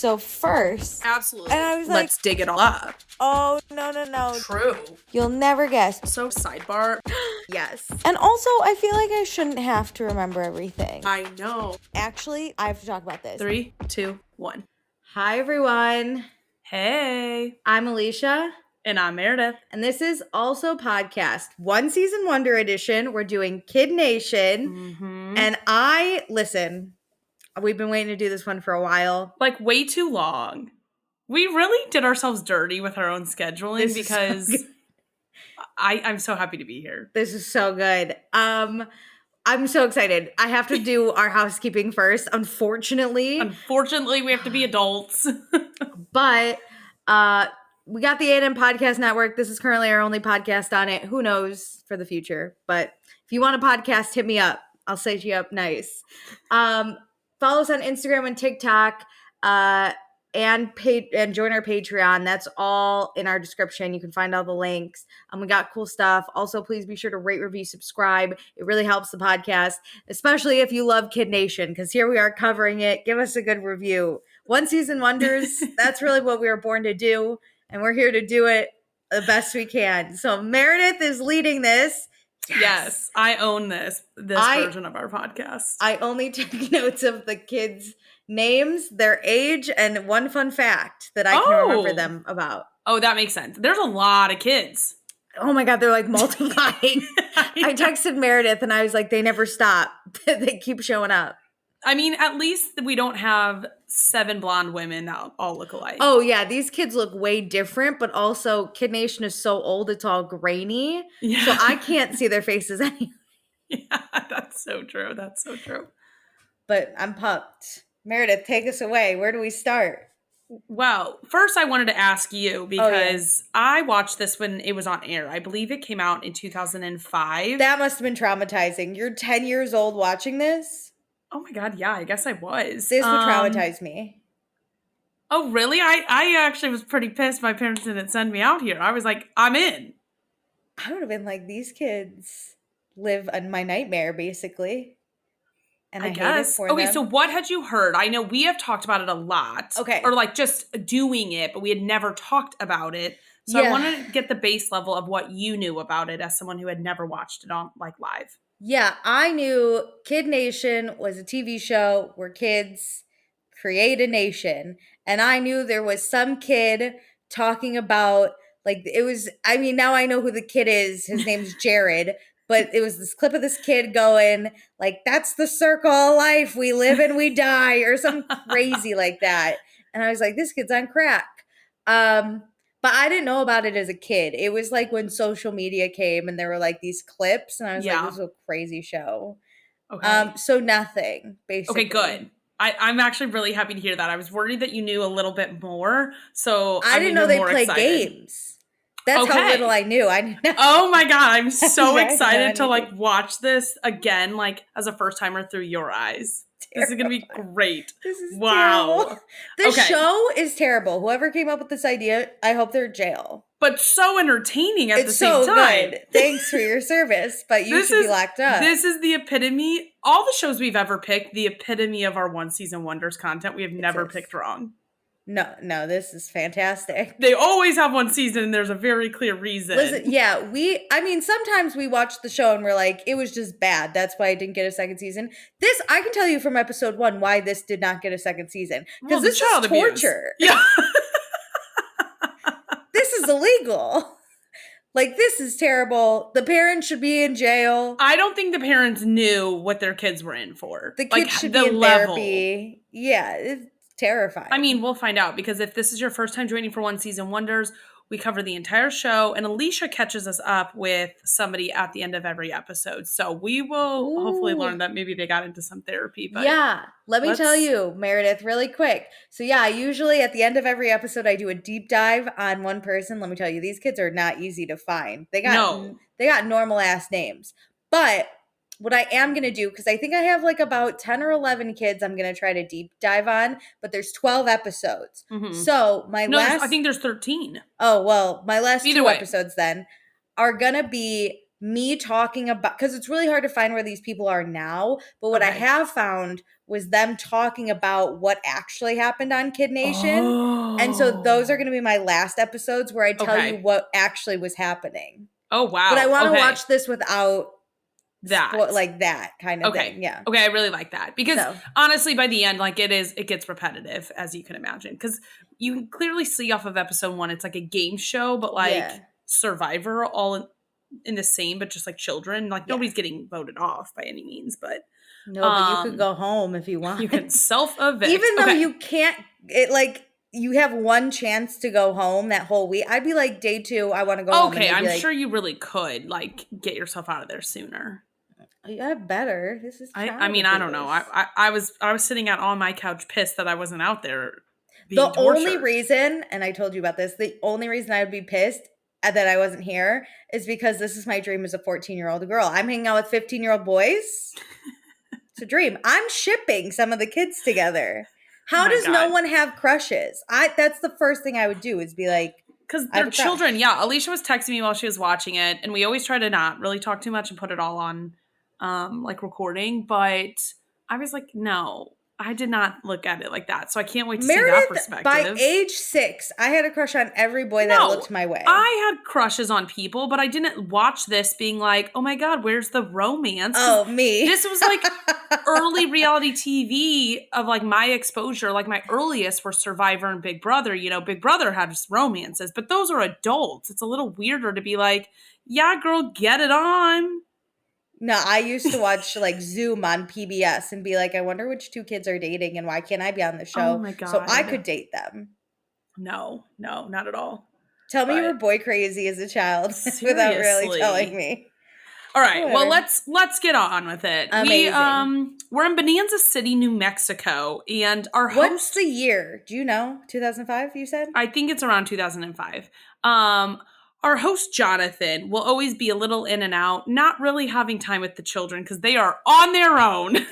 So first, absolutely. and I was Let's dig it all up. oh, no. True. You'll never guess. So sidebar. Yes. And also, I feel like I shouldn't have to remember everything. I know. Actually, I have to talk about this. 3, 2, 1. Hi, everyone. Hey. I'm Alicia. And I'm Meredith. And this is also podcast One Season Wonder Edition. We're doing Kid Nation. Mm-hmm. And listen, we've been waiting to do this one for a while. Like way too long. We really did ourselves dirty with our own scheduling because I'm so happy to be here. This is so good. I'm so excited. I have to do our housekeeping first, unfortunately. Unfortunately, we have to be adults. But we got the A&M Podcast Network. This is currently our only podcast on it. Who knows for the future? But if you want a podcast, hit me up. I'll set you up nice. Follow us on Instagram and TikTok. And join our Patreon. That's all in our description. You can find all the links. We got cool stuff. Also, please be sure to rate, review, subscribe. It really helps the podcast, especially if you love Kid Nation, because here we are covering it. Give us a good review. One Season Wonders, that's really what we were born to do, and we're here to do it the best we can. So Meredith is leading this. Yes, I own this version of our podcast. I only took notes of the kids' names, their age, and one fun fact that I can remember them about. Oh, that makes sense. There's a lot of kids. Oh my God, they're like multiplying. I texted Meredith and I was like, they never stop. They keep showing up. I mean, at least we don't have 7 blonde women that all look alike. Oh yeah, these kids look way different, but also Kid Nation is so old, it's all grainy. Yeah. So I can't see their faces anyway. Yeah, that's so true. That's so true. But I'm pumped. Meredith, take us away. Where do we start? Well, first I wanted to ask you because I watched this when it was on air. I believe it came out in 2005. That must have been traumatizing. You're 10 years old watching this? Oh my God, yeah, I guess I was. This would traumatize me. Oh, really? I actually was pretty pissed my parents didn't send me out here. I was like, I'm in. I would have been like, these kids live in my nightmare, basically. And I guess. Hate it for them. Okay, so what had you heard? I know we have talked about it a lot. Okay. Or like just doing it, but we had never talked about it. So I wanted to get the base level of what you knew about it as someone who had never watched it on like live. Yeah, I knew Kid Nation was a TV show where kids create a nation. And I knew there was some kid talking about, like, it was, I mean, now I know who the kid is. His name's Jared. But it was this clip of this kid going, like, that's the circle of life. We live and we die, or something crazy like that. And I was like, this kid's on crack. But I didn't know about it as a kid. It was like when social media came and there were like these clips. And I was like, this is a crazy show. Okay. So nothing, basically. Okay, good. I'm actually really happy to hear that. I was worried that you knew a little bit more. So I didn't know they play games. That's how little I knew. Oh my God, I'm so excited to like watch this again, like as a first timer through your eyes. This is gonna be great. This is terrible. This show is terrible. Whoever came up with this idea, I hope they're in jail. But so entertaining at the same time. Good. Thanks for your service, but you should be locked up. This is the epitome. All the shows we've ever picked, the epitome of our One Season Wonders content. We have never picked wrong. No, this is fantastic. They always have one season and there's a very clear reason. Listen, sometimes we watch the show and we're like, it was just bad. That's why it didn't get a second season. This, I can tell you from episode 1 why this did not get a second season. Because this is torture. Yeah. This is illegal. Like, this is terrible. The parents should be in jail. I don't think the parents knew what their kids were in for. The kids should be in therapy. Yeah, it's terrifying. I mean, we'll find out because if this is your first time joining for One Season Wonders, we cover the entire show and Alicia catches us up with somebody at the end of every episode. So we will hopefully learn that maybe they got into some therapy. But yeah, let me tell you, Meredith, really quick. So yeah, usually at the end of every episode, I do a deep dive on one person. Let me tell you, these kids are not easy to find. They got normal ass names. But what I am going to do, because I think I have like about 10 or 11 kids I'm going to try to deep dive on, but there's 12 episodes. Mm-hmm. So I think there's 13. Oh, well, my last two episodes then are going to be me talking about, because it's really hard to find where these people are now. But what I have found was them talking about what actually happened on Kid Nation. Oh. And so those are going to be my last episodes where I tell Okay. you what actually was happening. Oh, wow. But I want to Okay. watch this without that. like that kind of Okay. thing. Yeah. Okay, I really like that. Because So. honestly, by the end, like it gets repetitive, as you can imagine. Because you can clearly see off of episode 1, it's like a game show, but like Yeah. Survivor all in the same, but just like children. Like Yeah. nobody's getting voted off by any means, but No, but you could go home if you want. You can self-evict. Even though you can't, you have one chance to go home that whole week. I'd be like, day 2, I want to go home. Okay, I'm sure you really could like get yourself out of there sooner. Yeah, better. This is. I mean, I don't know. I was sitting out on my couch pissed that I wasn't out there. The only reason, and I told you about this, the only reason I would be pissed that I wasn't here is because this is my dream as a 14-year-old girl. I'm hanging out with 15-year-old boys. It's a dream. I'm shipping some of the kids together. How does no one have crushes? That's the first thing I would do is be like, because they're children. Yeah, Alicia was texting me while she was watching it, and we always try to not really talk too much and put it all on like recording, but I was like, no, I did not look at it like that. So I can't wait to see that perspective. By age 6, I had a crush on every boy that looked my way. I had crushes on people, but I didn't watch this being like, oh my God, where's the romance? Oh, me. This was like early reality TV of like my exposure. Like my earliest were Survivor and Big Brother. You know, Big Brother had just romances, but those are adults. It's a little weirder to be like, yeah, girl, get it on. No, I used to watch like Zoom on PBS and be like, I wonder which 2 kids are dating and why can't I be on the show? Oh my God. So I could date them. No, not at all. Tell me you were boy crazy as a child without really telling me. All right, well let's get on with it. Amazing. We're in Bonanza City, New Mexico, and our host. What's the year? Do you know? 2005, you said? I think it's around 2005. Our host, Jonathan, will always be a little in and out, not really having time with the children because they are on their own.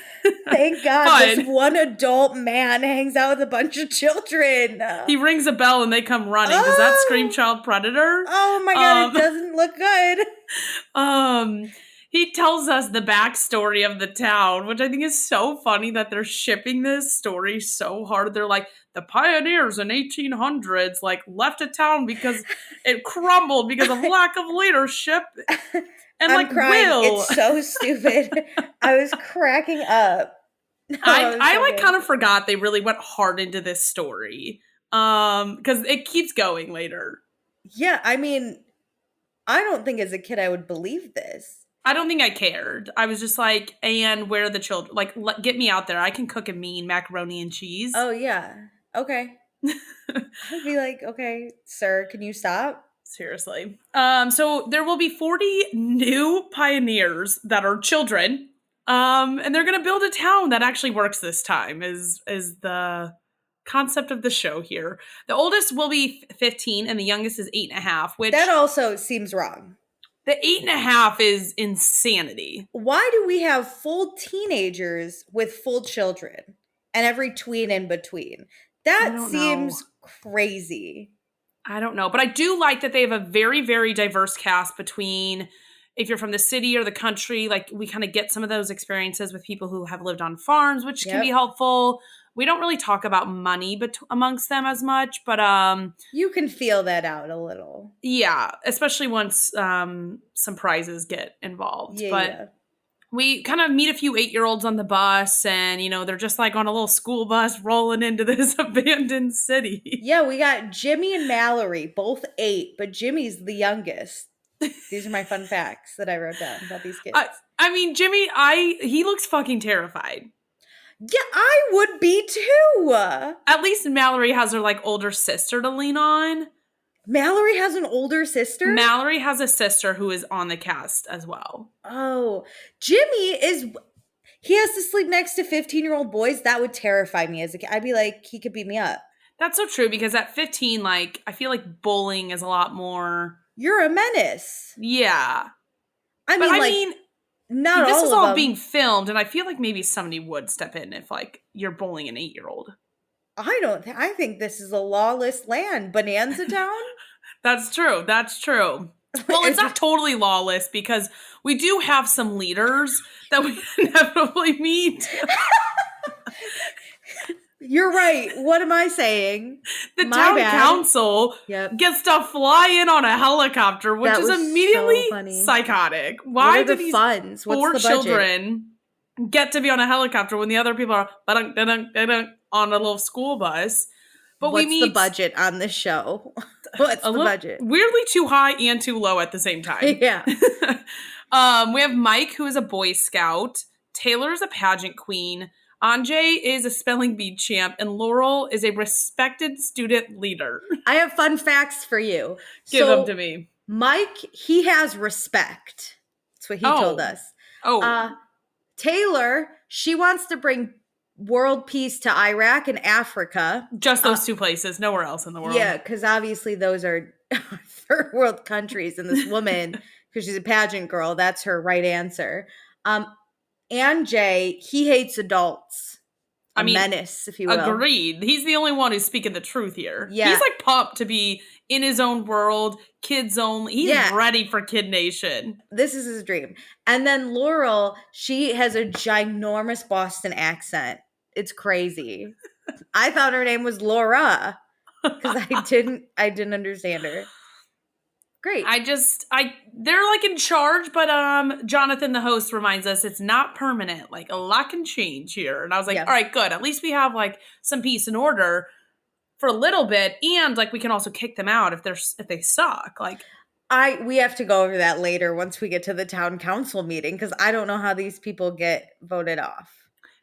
Thank God this one adult man hangs out with a bunch of children. He rings a bell and they come running. Does that scream child predator? Oh my God, it doesn't look good. He tells us the backstory of the town, which I think is so funny that they're shipping this story so hard. They're like, the pioneers in 1800s like left a town because it crumbled because of lack of leadership. And I'm crying. It's so stupid. I was cracking up. I kind of forgot they really went hard into this story because it keeps going later. Yeah, I mean, I don't think as a kid I would believe this. I don't think I cared. I was just like, and where are the children? Like, get me out there. I can cook a mean macaroni and cheese. Oh, yeah. Okay. I'd be like, okay, sir, can you stop? Seriously. So there will be 40 new pioneers that are children. And they're going to build a town that actually works this time is the concept of the show here. The oldest will be 15 and the youngest is 8.5, which... That also seems wrong. The 8.5 is insanity. Why do we have full teenagers with full children and every tween in between? That seems crazy. I don't know. But I do like that they have a very, very diverse cast between if you're from the city or the country. Like we kind of get some of those experiences with people who have lived on farms, which can be helpful. We don't really talk about money amongst them as much, but you can feel that out a little. Yeah, especially once some prizes get involved. But we kind of meet a few 8-year-olds on the bus, and they're just like on a little school bus rolling into this abandoned city. Yeah, we got Jimmy and Mallory, both 8, but Jimmy's the youngest. These are my fun facts that I wrote down about these kids. I mean, Jimmy, he looks fucking terrified. Yeah, I would be too. At least Mallory has her like older sister to lean on. Mallory has an older sister? Mallory has a sister who is on the cast as well. Oh, Jimmy he has to sleep next to 15-year-old boys. That would terrify me as a kid. I'd be like, he could beat me up. That's so true because at 15, like, I feel like bullying is a lot more. You're a menace. Yeah. I mean, not this all is of all them. being filmed, and I feel like maybe somebody would step in if, like, you're bullying an 8-year-old. I think this is a lawless land. Bonanza Town? That's true. Well, it's not totally lawless because we do have some leaders that we inevitably meet. You're right. What am I saying? The My town bad. council Yep. gets to fly in on a helicopter, which That is was immediately so funny. psychotic. What Why are do the these funds? What's poor the budget? children get to be on a helicopter when the other people are on a little school bus? But What's we meet the budget on this show? What's the budget? weirdly too high and too low at the same time. Yeah. We have Mike, who is a Boy Scout. Taylor is a pageant queen. Anjay is a spelling bee champ, and Laurel is a respected student leader. I have fun facts for you. Give them to me. Mike, he has respect. That's what he told us. Taylor, she wants to bring world peace to Iraq and Africa. Just those two places, nowhere else in the world. Yeah, because obviously those are third world countries, and this woman, because she's a pageant girl, that's her right answer. Anjay, he hates adults. Menace, if you will. Agreed. He's the only one who's speaking the truth here. Yeah. He's like pumped to be in his own world, kids only. He's ready for Kid Nation. This is his dream. And then Laurel, she has a ginormous Boston accent. It's crazy. I thought her name was Laura because I didn't understand her. Great. They're like in charge, but Jonathan, the host, reminds us it's not permanent. Like a lot can change here. And I was like, all right, good. At least we have like some peace and order for a little bit, and like we can also kick them out if they suck. Like we have to go over that later once we get to the town council meeting, because I don't know how these people get voted off.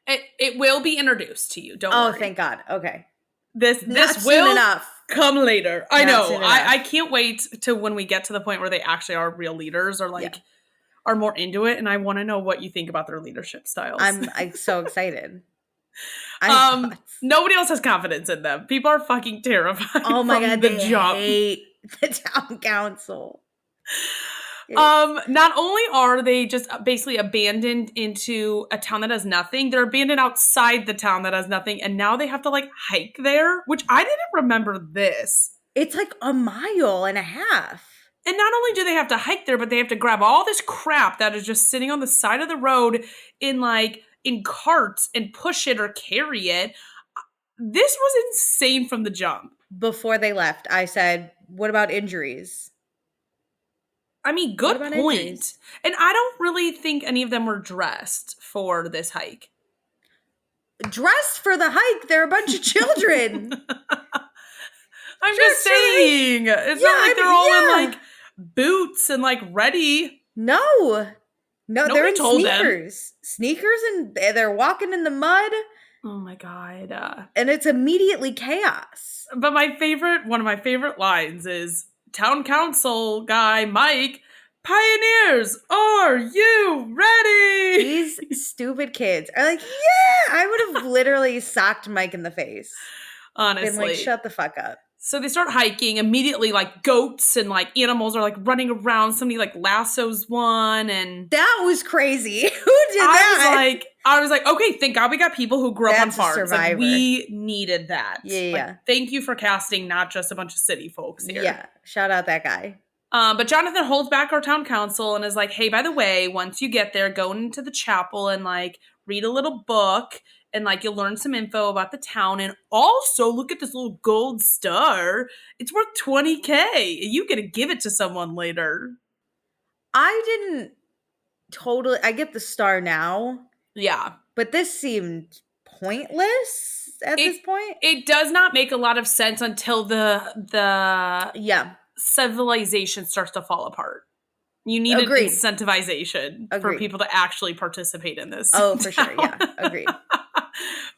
It will be introduced to you. Don't worry. Oh, thank God. Okay. This will come later. I know. I can't wait to when we get to the point where they actually are real leaders or like are more into it, and I want to know what you think about their leadership styles. I'm so excited. Nobody else has confidence in them. People are fucking terrified. Oh my God, they jump. Hate the town council. Not only are they just basically abandoned into a town that has nothing, they're abandoned outside the town that has nothing, and now they have to like hike there, which I didn't remember this. It's like a mile and a half. And not only do they have to hike there, but they have to grab all this crap that is just sitting on the side of the road in carts and push it or carry it. This was insane from the jump. Before they left, I said, what about injuries? I mean, good point. Injuries? And I don't really think any of them were dressed for this hike. Dressed for the hike? They're a bunch of children. I'm just saying. It's not like they're all in like boots and like ready. No, they're in sneakers. Them. Sneakers, and they're walking in the mud. Oh my God. And it's immediately chaos. But one of my favorite lines is, town council guy Mike, pioneers, are you ready? These stupid kids are like, yeah, I would have literally socked Mike in the face. Honestly. Been like, shut the fuck up. So they start hiking immediately, like goats and like animals are like running around. Somebody like lassos one, and that was crazy. Who did that? I was like, okay, thank God we got people who grew up on farms. Like, we needed that. Yeah. Like, thank you for casting not just a bunch of city folks here. Yeah, shout out that guy. But Jonathan holds back our town council and is like, hey, by the way, once you get there, go into the chapel and like read a little book. And, like, you'll learn some info about the town. And also, look at this little gold star. It's worth $20,000. You get to give it to someone later. I didn't totally... I get the star now. Yeah. But this seemed pointless at this point. It does not make a lot of sense until the civilization starts to fall apart. You need an incentivization for people to actually participate in this. Oh, for sure. Yeah. Agreed.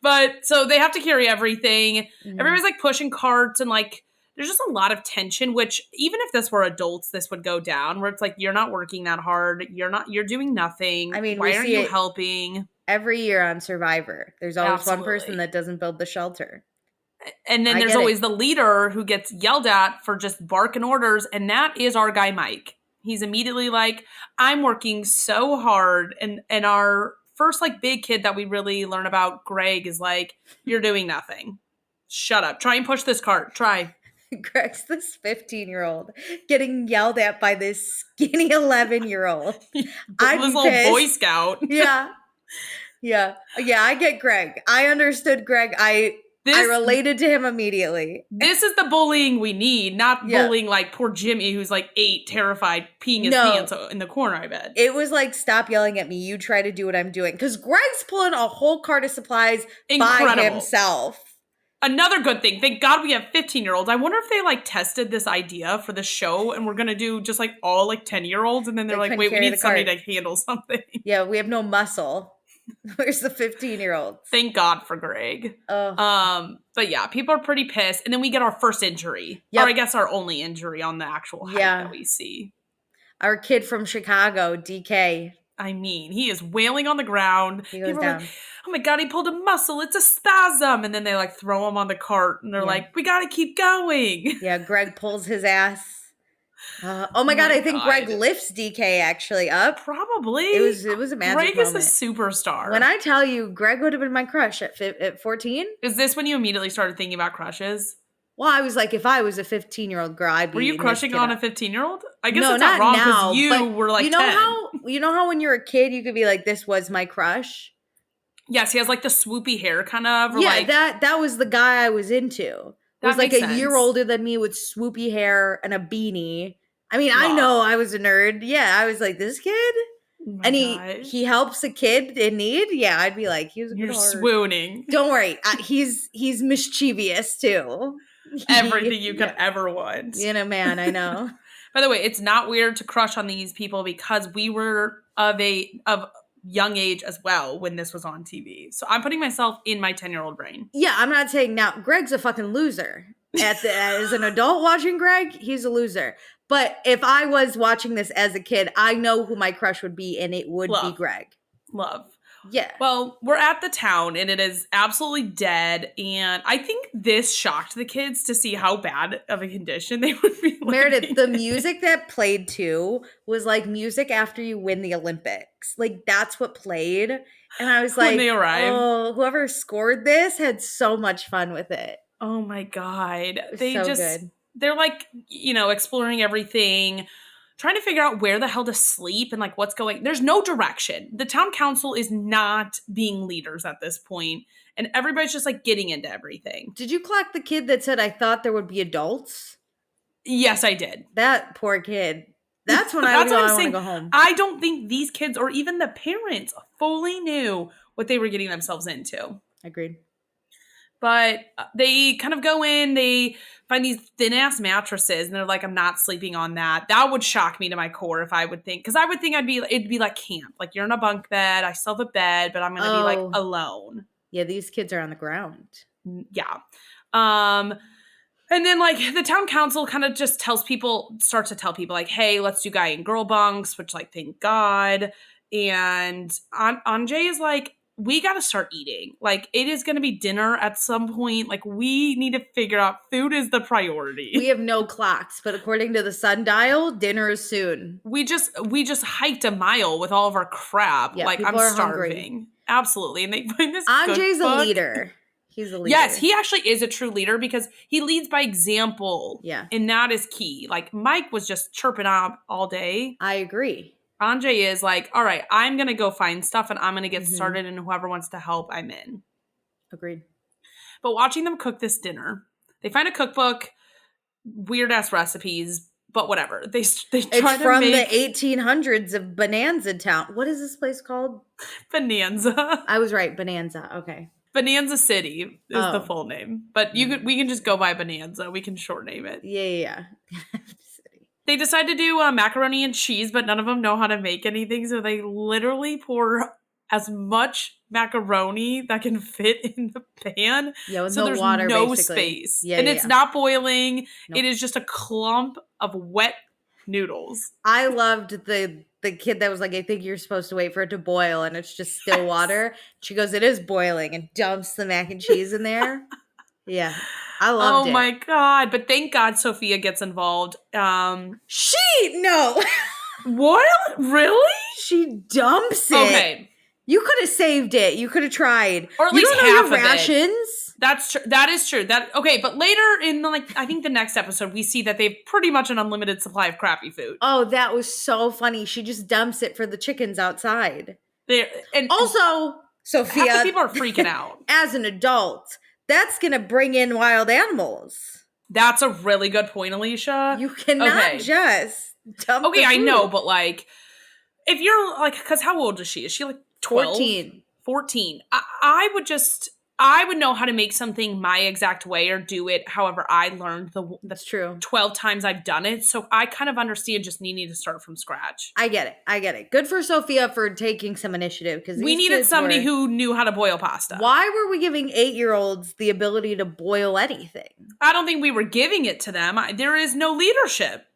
But so they have to carry everything. Mm-hmm. Everybody's like pushing carts and like there's just a lot of tension, which even if this were adults, this would go down where it's like, you're not working that hard. You're doing nothing. I mean, why aren't you helping? Every year on Survivor, there's always one person that doesn't build the shelter. And then there's always the leader who gets yelled at for just barking orders. And that is our guy, Mike. He's immediately like, I'm working so hard. And our first like big kid that we really learn about, Greg, is like, you're doing nothing. Shut up. Try and push this cart. Try. Greg's this 15-year-old getting yelled at by this skinny 11-year-old. I'm this little Boy Scout. Yeah. I get Greg. I understood Greg. I related to him immediately. This is the bullying we need, not bullying like poor Jimmy, who's like 8, terrified, peeing his pants in the corner, I bet. It was like, stop yelling at me. You try to do what I'm doing. Because Greg's pulling a whole cart of supplies by himself. Another good thing. Thank God we have 15-year-olds. I wonder if they like tested this idea for the show and we're going to do just like all like 10-year-olds. And then they're like, wait, we need somebody to handle something. Yeah, we have no muscle. Where's the 15-year-olds? Thank God for Greg. But yeah, people are pretty pissed. And then we get our first injury. Or I guess our only injury on the actual hike that we see. Our kid from Chicago, DK. I mean, he is wailing on the ground. He goes down. Like, oh my God, he pulled a muscle. It's a spasm. And then they like throw him on the cart and they're like, we got to keep going. Yeah, Greg pulls his ass. Oh my God, I think Greg lifts DK actually up. Probably. It was a magic Greg moment. is the superstar. When I tell you, Greg would have been my crush at 14. Is this when you immediately started thinking about crushes? Well, I was like, if I was a 15-year-old girl, I'd be. Were you crushing on a 15-year-old? I guess no, it's not wrong now, because you were like 10. You know how when you're a kid, you could be like, this was my crush? Yes, he has like the swoopy hair kind of. Or yeah, like, that was the guy I was into. He was like a year older than me with swoopy hair and a beanie. I mean, I know I was a nerd. Yeah, I was like, this kid? Oh and he helps a kid in need? Yeah, I'd be like, he was a You're swooning. Don't worry. He's mischievous too. Everything you could ever want. You know, man, I know. By the way, it's not weird to crush on these people because we were of young age as well when this was on TV. So I'm putting myself in my 10-year-old brain. Yeah, I'm not saying now Greg's a fucking loser. As an adult watching Greg, he's a loser. But if I was watching this as a kid, I know who my crush would be, and it would be Greg. Love. Yeah. Well, we're at the town, and it is absolutely dead. And I think this shocked the kids to see how bad of a condition they would be. Meredith, the music that played too was like music after you win the Olympics. Like that's what played. And I was like, when they arrived. Oh, whoever scored this had so much fun with it. Oh my God. They so good. They're like, exploring everything, trying to figure out where the hell to sleep and like what's going. There's no direction. The town council is not being leaders at this point, and everybody's just like getting into everything. Did you clock the kid that said, I thought there would be adults? Yes, I did. That poor kid. That's when I want to go home. I don't think these kids or even the parents fully knew what they were getting themselves into. Agreed. But they kind of go in, they find these thin-ass mattresses, and they're like, I'm not sleeping on that. That would shock me to my core if I would think, because I would think it'd be like camp. Like, you're in a bunk bed, I still have a bed, but I'm going to be like alone. Yeah, these kids are on the ground. Yeah. And then like the town council kind of just starts to tell people like, hey, let's do guy and girl bunks, which like, thank God. And Anjay is like, we got to start eating. Like, it is going to be dinner at some point. Like, we need to figure out food is the priority. We have no clocks, but according to the sundial, dinner is soon. We just hiked a mile with all of our crap. Yeah, like, I'm starving. Hungry. Absolutely. And they find this Anjay's a leader. He's a leader. Yes, he actually is a true leader because he leads by example. Yeah. And that is key. Like, Mike was just chirping up all day. I agree. Anjay is like, all right, I'm going to go find stuff and I'm going to get started, and whoever wants to help, I'm in. Agreed. But watching them cook this dinner, they find a cookbook, weird-ass recipes, but whatever. They try it's from the 1800s of Bonanza Town. What is this place called? Bonanza. I was right, Bonanza. Okay. Bonanza City is the full name. But we can just go by Bonanza. We can short name it. Yeah. They decide to do macaroni and cheese, but none of them know how to make anything. So they literally pour as much macaroni that can fit in the pan. Yeah, with so there's water, no basically. space. Yeah, and it's not boiling. Nope. It is just a clump of wet noodles. I loved the kid that was like, I think you're supposed to wait for it to boil, and it's just still water. She goes, it is boiling, and dumps the mac and cheese in there. Yeah. I loved it. Oh my God. But thank God Sophia gets involved. No. What? Really? She dumps it. Okay. You could have saved it. You could have tried. Or at least half of rations. It. That's true. That is true. Okay, but later in I think the next episode, we see that they've pretty much an unlimited supply of crappy food. Oh, that was so funny. She just dumps it for the chickens outside. And also, Sophia, half the people are freaking out. As an adult, that's going to bring in wild animals. That's a really good point, Alicia. You cannot just dump the I food. know, but like, if you're like, because how old is she? Is she like 12? 14. 14. I would know how to make something my exact way or do it however I learned That's true. 12 times I've done it. So I kind of understand just needing to start from scratch. I get it. Good for Sophia for taking some initiative, because we needed somebody who knew how to boil pasta. Why were we giving 8-year-olds the ability to boil anything? I don't think we were giving it to them. There is no leadership.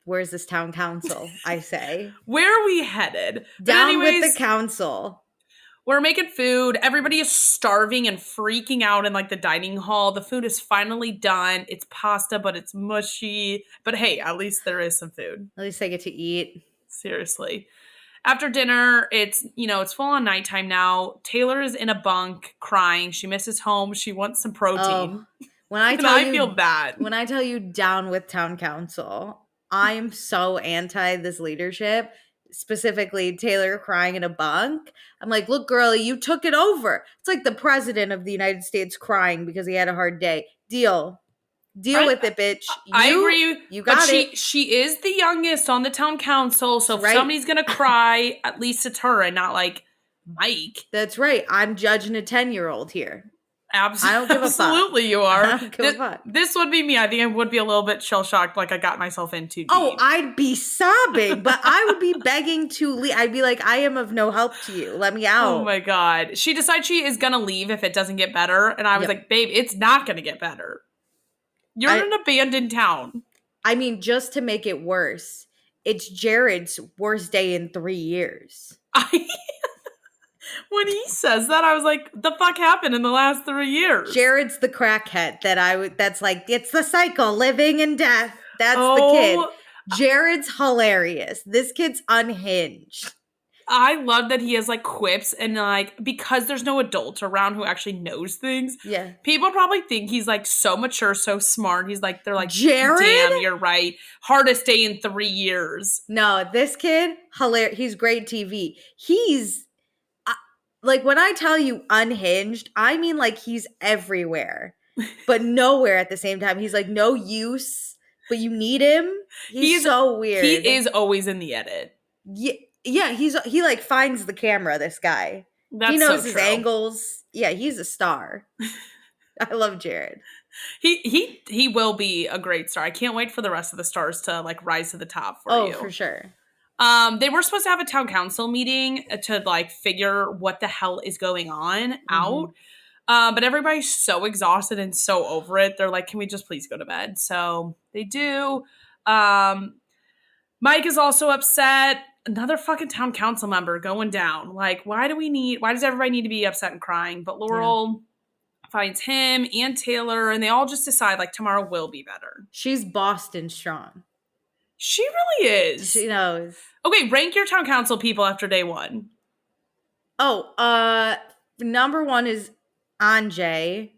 Where's this town council, I say? Where are we headed? Down with the council. We're making food. Everybody is starving and freaking out in like the dining hall. The food is finally done. It's pasta, but it's mushy. But hey, at least there is some food. At least I get to eat. Seriously. After dinner, it's full on nighttime now. Taylor is in a bunk crying. She misses home. She wants some protein. When I feel bad. When I tell you down with town council, I'm so anti this leadership. Specifically Taylor crying in a bunk. I'm like, look, girlie, you took it over. It's like the president of the United States crying because he had a hard day. Deal with it, bitch. I agree. You got it. She is the youngest on the town council, so if somebody's gonna cry, at least it's her and not like Mike. That's right. I'm judging a 10-year-old here. Absolutely. I don't give a fuck. Absolutely, you are. I don't give a fuck. This would be me. I think I would be a little bit shell-shocked, like I got myself in too deep. Oh, I'd be sobbing, but I would be begging to leave. I'd be like, I am of no help to you. Let me out. Oh my God. She decides she is going to leave if it doesn't get better. And I was like, babe, it's not going to get better. You're in an abandoned town. I mean, just to make it worse, it's Jared's worst day in 3 years. When he says that, I was like, the fuck happened in the last 3 years? Jared's the crackhead that's like, it's the cycle, living and death. That's the kid. Jared's hilarious. This kid's unhinged. I love that he has like quips and like, because there's no adult around who actually knows things. Yeah. People probably think he's like so mature, so smart. They're like, Jared? Damn, you're right. Hardest day in 3 years. No, this kid, hilarious. He's great TV. He's, like, when I tell you unhinged, I mean like he's everywhere, but nowhere at the same time. He's like no use, but you need him. He's so weird. He is always in the edit. Yeah, he like finds the camera, this guy. He knows his angles. Yeah, he's a star. I love Jared. He will be a great star. I can't wait for the rest of the stars to like rise to the top for you. Oh, for sure. They were supposed to have a town council meeting to like figure what the hell is going on out. But everybody's so exhausted and so over it. They're like, can we just please go to bed? So they do. Mike is also upset. Another fucking town council member going down. Like, why does everybody need to be upset and crying? But Laurel finds him and Taylor, and they all just decide like tomorrow will be better. She's Boston strong. She really is. She knows. Okay, rank your town council people after day 1. Oh, number 1 is Anjay.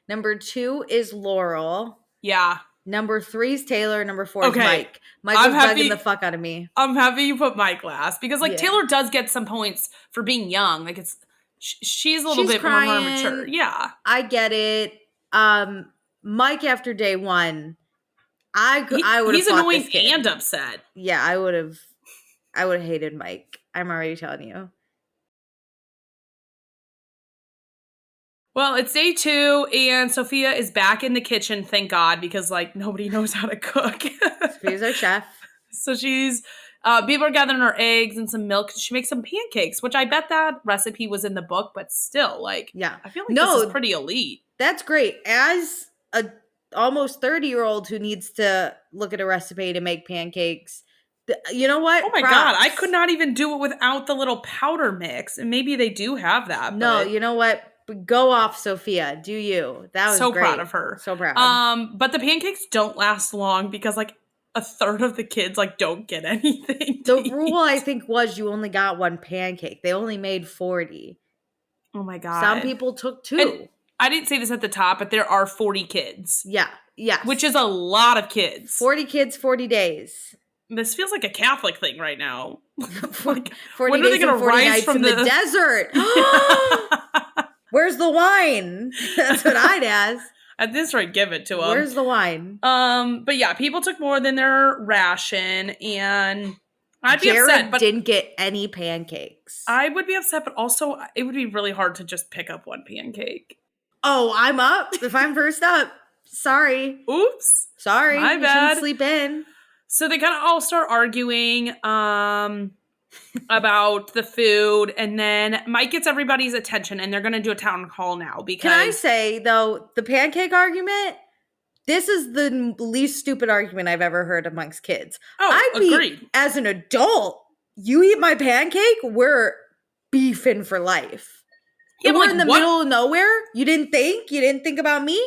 Number 2 is Laurel. Yeah. Number 3 is Taylor. Number 4 is Mike. Michael's bugging the fuck out of me. I'm happy you put Mike last because like Taylor does get some points for being young. Like she's a little bit crying. more mature. Yeah. I get it. Mike after day 1. I would have. He's annoying and upset. Yeah, I would have hated Mike. I'm already telling you. Well, it's day 2, and Sophia is back in the kitchen, thank God, because, like, nobody knows how to cook. Sophia's our chef. So she's, people are gathering her eggs and some milk. She makes some pancakes, which I bet that recipe was in the book, but still, like, yeah. I feel like this is pretty elite. That's great. As a almost 30-year-old who needs to look at a recipe to make pancakes, you know what? Oh my God, I could not even do it without the little powder mix, and maybe they do have that. No, you know what? Go off, Sophia. Do you? That was so great. Proud of her. So proud. But the pancakes don't last long because like a third of the kids like don't get anything. The rule I think was you only got 1 pancake. They only made 40. Oh my God. Some people took 2. And I didn't say this at the top, but there are 40 kids. Yeah. Yes. Which is a lot of kids. 40 kids, 40 days. This feels like a Catholic thing right now. Like, 40 when are they going to rise from the desert? Where's the wine? That's what I'd ask. At this rate, give it to them. Where's the wine? But yeah, people took more than their ration, and I'd be Jared upset, but didn't get any pancakes. I would be upset, but also it would be really hard to just pick up one pancake. Oh, I'm up. If I'm first up, sorry. Oops. Sorry. My you bad. shouldn't sleep in. So they kind of all start arguing about the food, and then Mike gets everybody's attention, and they're going to do a town hall now because... Can I say, though, the pancake argument, this is the least stupid argument I've ever heard amongst kids. Agreed. As an adult, you eat my pancake, we're beefing for life. Yeah, we're in the middle of nowhere. You didn't think about me?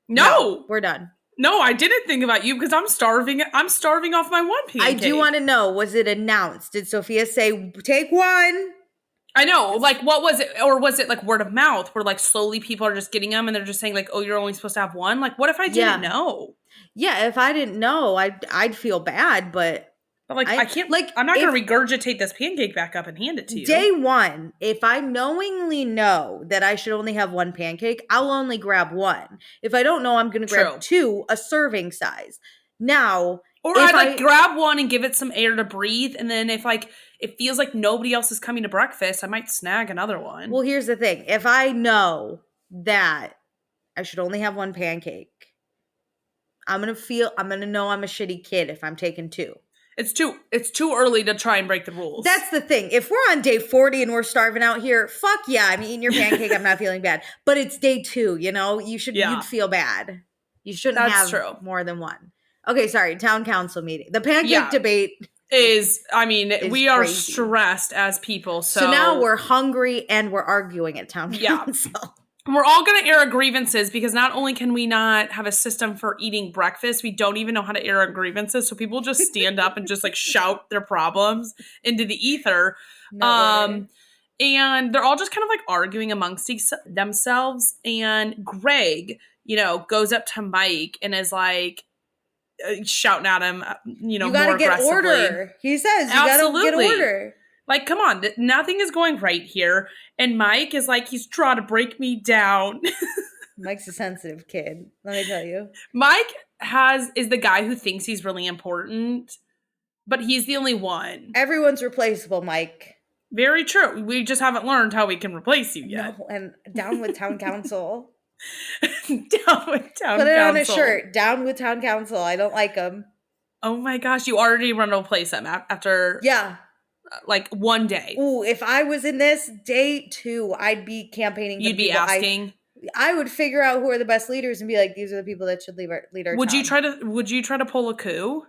No. We're done. No, I didn't think about you because I'm starving off my one pancake. I do want to know, was it announced? Did Sophia say, take one? I know. Like, what was it? Or was it like word of mouth where like slowly people are just getting them and they're just saying like, oh, you're only supposed to have one? Like, what if I didn't know? Yeah, if I didn't know, I'd feel bad, but like I can't, like, I'm not going to regurgitate this pancake back up and hand it to you. Day one, if I knowingly know that I should only have one pancake, I'll only grab one. If I don't know, I'm going to grab two, a serving size. Now, or I'd grab one and give it some air to breathe. And then if like it feels like nobody else is coming to breakfast, I might snag another one. Well, here's the thing. If I know that I should only have one pancake, I'm going to know I'm a shitty kid if I'm taking two. It's too early to try and break the rules. That's the thing. If we're on day 40 and we're starving out here, fuck yeah, I'm eating your pancake. I'm not feeling bad. But it's day 2, you'd feel bad. You shouldn't have more than one. Okay, sorry. Town council meeting. The pancake debate is we are crazy. Stressed as people. So now we're hungry and we're arguing at town council. We're all going to air our grievances because not only can we not have a system for eating breakfast, we don't even know how to air our grievances. So people just stand up and just like shout their problems into the ether. And they're all just kind of like arguing amongst themselves. And Greg, goes up to Mike and is like shouting at him, you gotta get order. He says, you gotta get order. Like, come on, nothing is going right here. And Mike is like, he's trying to break me down. Mike's a sensitive kid, let me tell you. Mike is the guy who thinks he's really important, but he's the only one. Everyone's replaceable, Mike. Very true. We just haven't learned how we can replace you yet. No, and down with town council. Down with town council. Put it on a shirt. Down with town council. I don't like them. Oh my gosh, you already run to replace them after... Yeah. Like one day. Ooh, if I was in this day 2, I'd be campaigning. You'd be asking. I would figure out who are the best leaders and be like, these are the people that should lead our town. Would you try to pull a coup?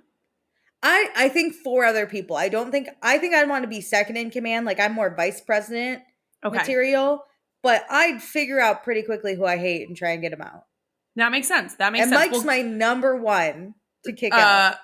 I think 4 other people. I think I'd want to be second in command. Like I'm more vice president material, but I'd figure out pretty quickly who I hate and try and get them out. That makes sense. And Mike's my number 1 to kick out.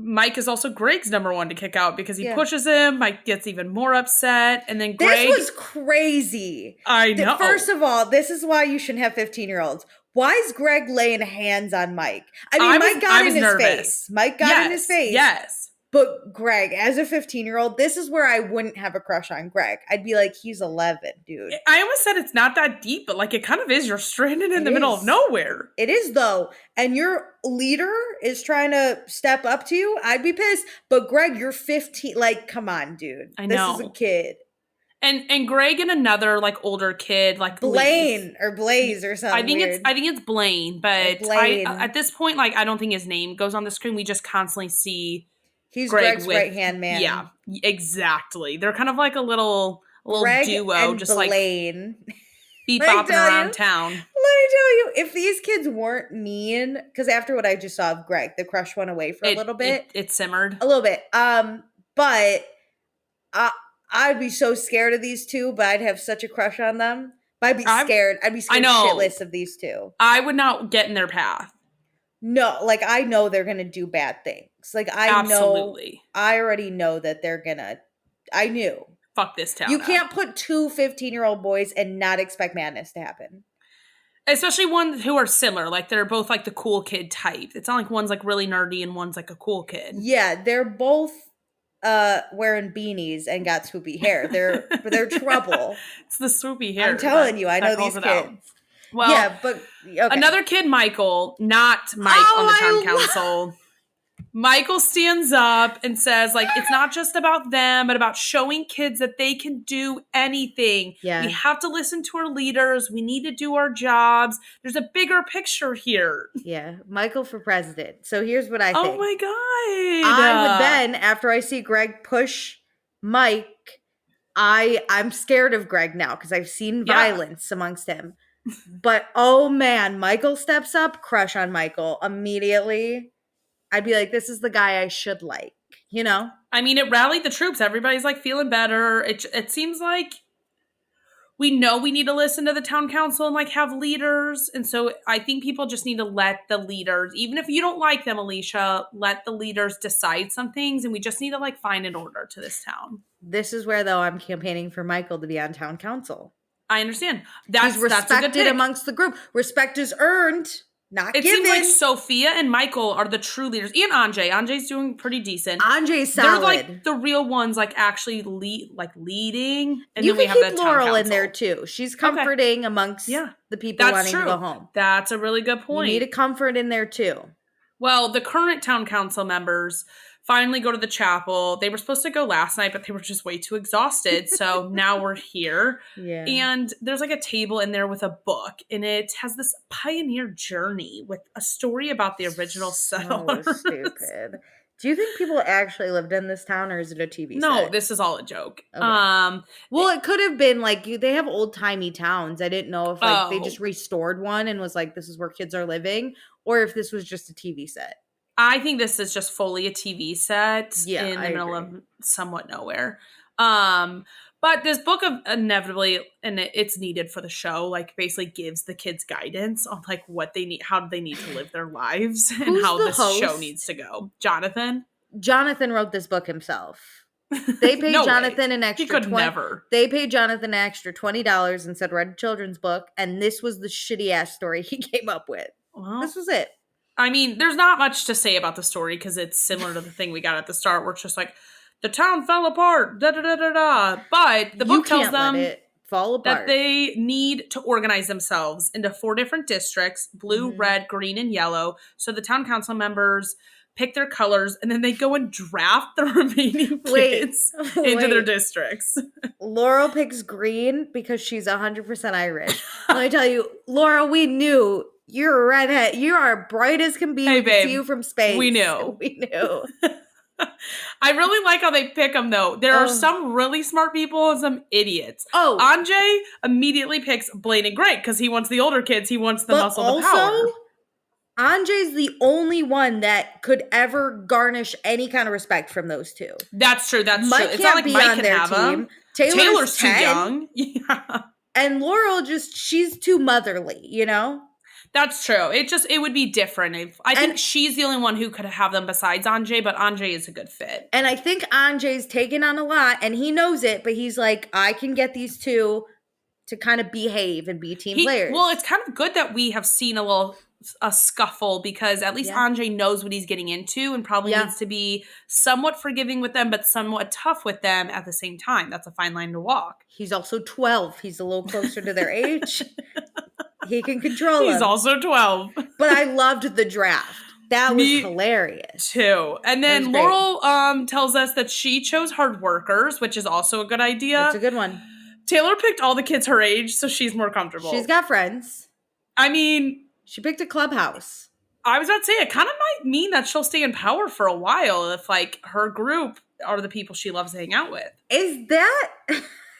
Mike is also Greg's number 1 to kick out because he pushes him. Mike gets even more upset. And then Greg... This was crazy. I know. First of all, this is why you shouldn't have 15-year-olds. Why is Greg laying hands on Mike? Mike got in his face. Mike got in his face. Yes. But Greg, as a 15-year-old, this is where I wouldn't have a crush on Greg. I'd be like, he's 11, dude. I almost said it's not that deep, but like it kind of is. You're stranded in the middle of nowhere. It is, though. And your leader is trying to step up to you. I'd be pissed. But Greg, you're 15. Like, come on, dude. I know. This is a kid. And Greg and another like older kid, like Blaze or something. I think it's Blaine, but at this point, like I don't think his name goes on the screen. We just constantly see. He's Greg's right-hand man. Yeah, exactly. They're kind of like a little Greg duo, and just Blaine. Like bebopping around town. Let me tell you, if these kids weren't mean, because after what I just saw of Greg, the crush went away for a little bit. It simmered. A little bit. But I'd be so scared of these two, but I'd have such a crush on them. But I'd be scared. I'd be scared shitless of these two. I would not get in their path. No, like I know they're gonna do bad things. Like Absolutely. I already know that they're gonna. I knew. Fuck this town. You can't put 2 15-year-old boys and not expect madness to happen. Especially ones who are similar. Like they're both like the cool kid type. It's not like one's like really nerdy and one's like a cool kid. Yeah, they're both wearing beanies and got swoopy hair. They're trouble. It's the swoopy hair. I'm telling you, I know these kids. Out. Well, yeah, but okay. Another kid, Michael, not Mike on the town council. Michael stands up and says, like, it's not just about them, but about showing kids that they can do anything. Yeah. We have to listen to our leaders. We need to do our jobs. There's a bigger picture here. Yeah, Michael for president. So here's what I think. Oh my God. I would then, after I see Greg push Mike, I'm scared of Greg now because I've seen violence amongst him. But oh man, Michael steps up, crush on Michael immediately. I'd be like, this is the guy I should like, you know? I mean, it rallied the troops. Everybody's like feeling better. It seems like we know we need to listen to the town council and like have leaders. And so I think people just need to let the leaders, even if you don't like them, Alicia, let the leaders decide some things. And we just need to like find an order to this town. This is where, though, I'm campaigning for Michael to be on town council. I understand. He's respected amongst the group. Respect is earned. Not it given. Seems like Sophia and Michael are the true leaders. And Anjay. Anjay's doing pretty decent. Anjay's solid. They're like the real ones, like actually leading. And you then we can have keep Laurel in there too. She's comforting amongst the people wanting to go home. That's a really good point. You need a comfort in there too. Well, the current town council members finally go to the chapel. They were supposed to go last night, but they were just way too exhausted. So now we're here. Yeah. And there's like a table in there with a book, and it has this pioneer journey with a story about the original settlers. So stupid. Do you think people actually lived in this town, or is it a TV set? No, this is all a joke. Okay. Well, it could have been like they have old-timey towns. I didn't know if like they just restored one and was like, this is where kids are living, or if this was just a TV set. I think this is just fully a TV set in the middle of somewhat nowhere. But this book of inevitably, and it's needed for the show, like basically gives the kids guidance on like what they need, how they need to live their lives and how this show needs to go. Jonathan wrote this book himself. They paid Jonathan an extra. He could never. They paid Jonathan an extra $20 and said, "Read a children's book," and this was the shitty ass story he came up with. Well, this was it. I mean, there's not much to say about the story because it's similar to the thing we got at the start, where it's just like the town fell apart, da da da da da. But the book tells them that they need to organize themselves into 4 different districts: blue, red, green, and yellow. So the town council members pick their colors, and then they go and draft the remaining kids into their districts. Laurel picks green because she's 100% Irish. Let me tell you, Laurel, we knew. You're a redhead. You are bright as can be. Hey, babe. See you from space. We knew. I really like how they pick them, though. There are some really smart people and some idiots. Anjay immediately picks Blaine and Greg because he wants the older kids. He wants the muscle, the power. Anjay's the only one that could ever garnish any kind of respect from those two. That's true. It's not like Mike can have them. Taylor's too young. Yeah. And Laurel she's too motherly, you know? That's true. It would be different. I think she's the only one who could have them besides Anjay, but Anjay is a good fit. And I think Anjay's taken on a lot, and he knows it, but he's like, I can get these two to kind of behave and be team players. Well, it's kind of good that we have seen a scuffle because at least Anjay knows what he's getting into and probably needs to be somewhat forgiving with them, but somewhat tough with them at the same time. That's a fine line to walk. He's also 12. He's a little closer to their age. He can control them. He's also 12. But I loved the draft. That was hilarious. Too. And then Laurel tells us that she chose hard workers, which is also a good idea. That's a good one. Taylor picked all the kids her age, so she's more comfortable. She's got friends. I mean, she picked a clubhouse. I was about to say, it kind of might mean that she'll stay in power for a while if, like, her group are the people she loves to hang out with. Is that...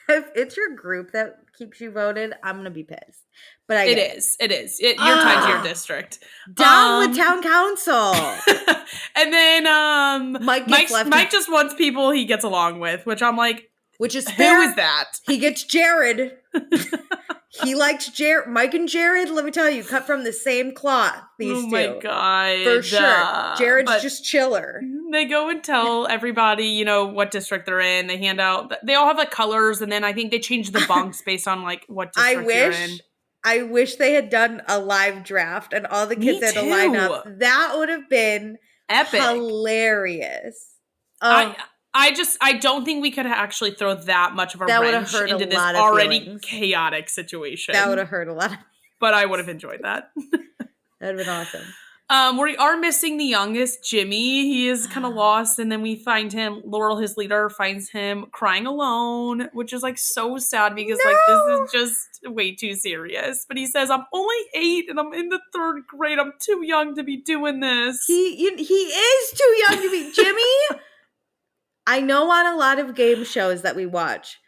If it's your group that keeps you voted, I'm going to be pissed. But It is. You're tied to your district. Down with town council. And then Mike just wants people he gets along with, which I'm like, which is fair. Who is that? He gets Jared. He likes Jared. Mike and Jared, let me tell you, cut from the same cloth. These two. Oh my God. For sure. Jared's just chiller. They go and tell everybody, what district they're in. They hand out, they all have like colors, and then I think they change the bunks based on like what district you're in. I wish they had done a live draft and all the kids had to line up. That would have been epic. Hilarious. I don't think we could actually throw that much of a That would've wrench hurt a into this lot of already feelings. chaotic situation. That would have hurt a lot. But I would have enjoyed that. That'd been awesome. We are missing the youngest, Jimmy. He is kind of lost, and then we find him, Laurel, his leader, finds him crying alone, which is like so sad because like this is just way too serious. But he says, I'm only 8 and I'm in the 3rd grade. I'm too young to be doing this. He is too young to be Jimmy. I know on a lot of game shows that we watch,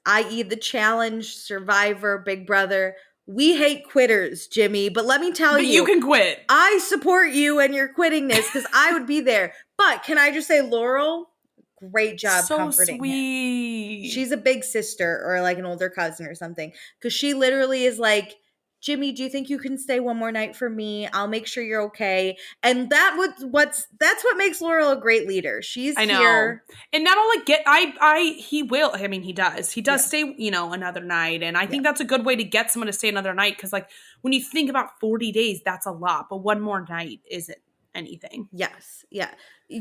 i.e. The Challenge, Survivor, Big Brother, we hate quitters, Jimmy. But let me tell you, you can quit. I support you and you're quitting this because I would be there. But can I just say, Laurel, great job comforting sweet. him. She's a big sister or like an older cousin or something. Because she literally is like, Jimmy, do you think you can stay one more night for me? I'll make sure you're okay. And that's what makes Laurel a great leader. She's here. And not only he will, I mean, he does stay, another night. And I think that's a good way to get someone to stay another night. Cause like when you think about 40 days, that's a lot, but one more night isn't anything. Yes. Yeah.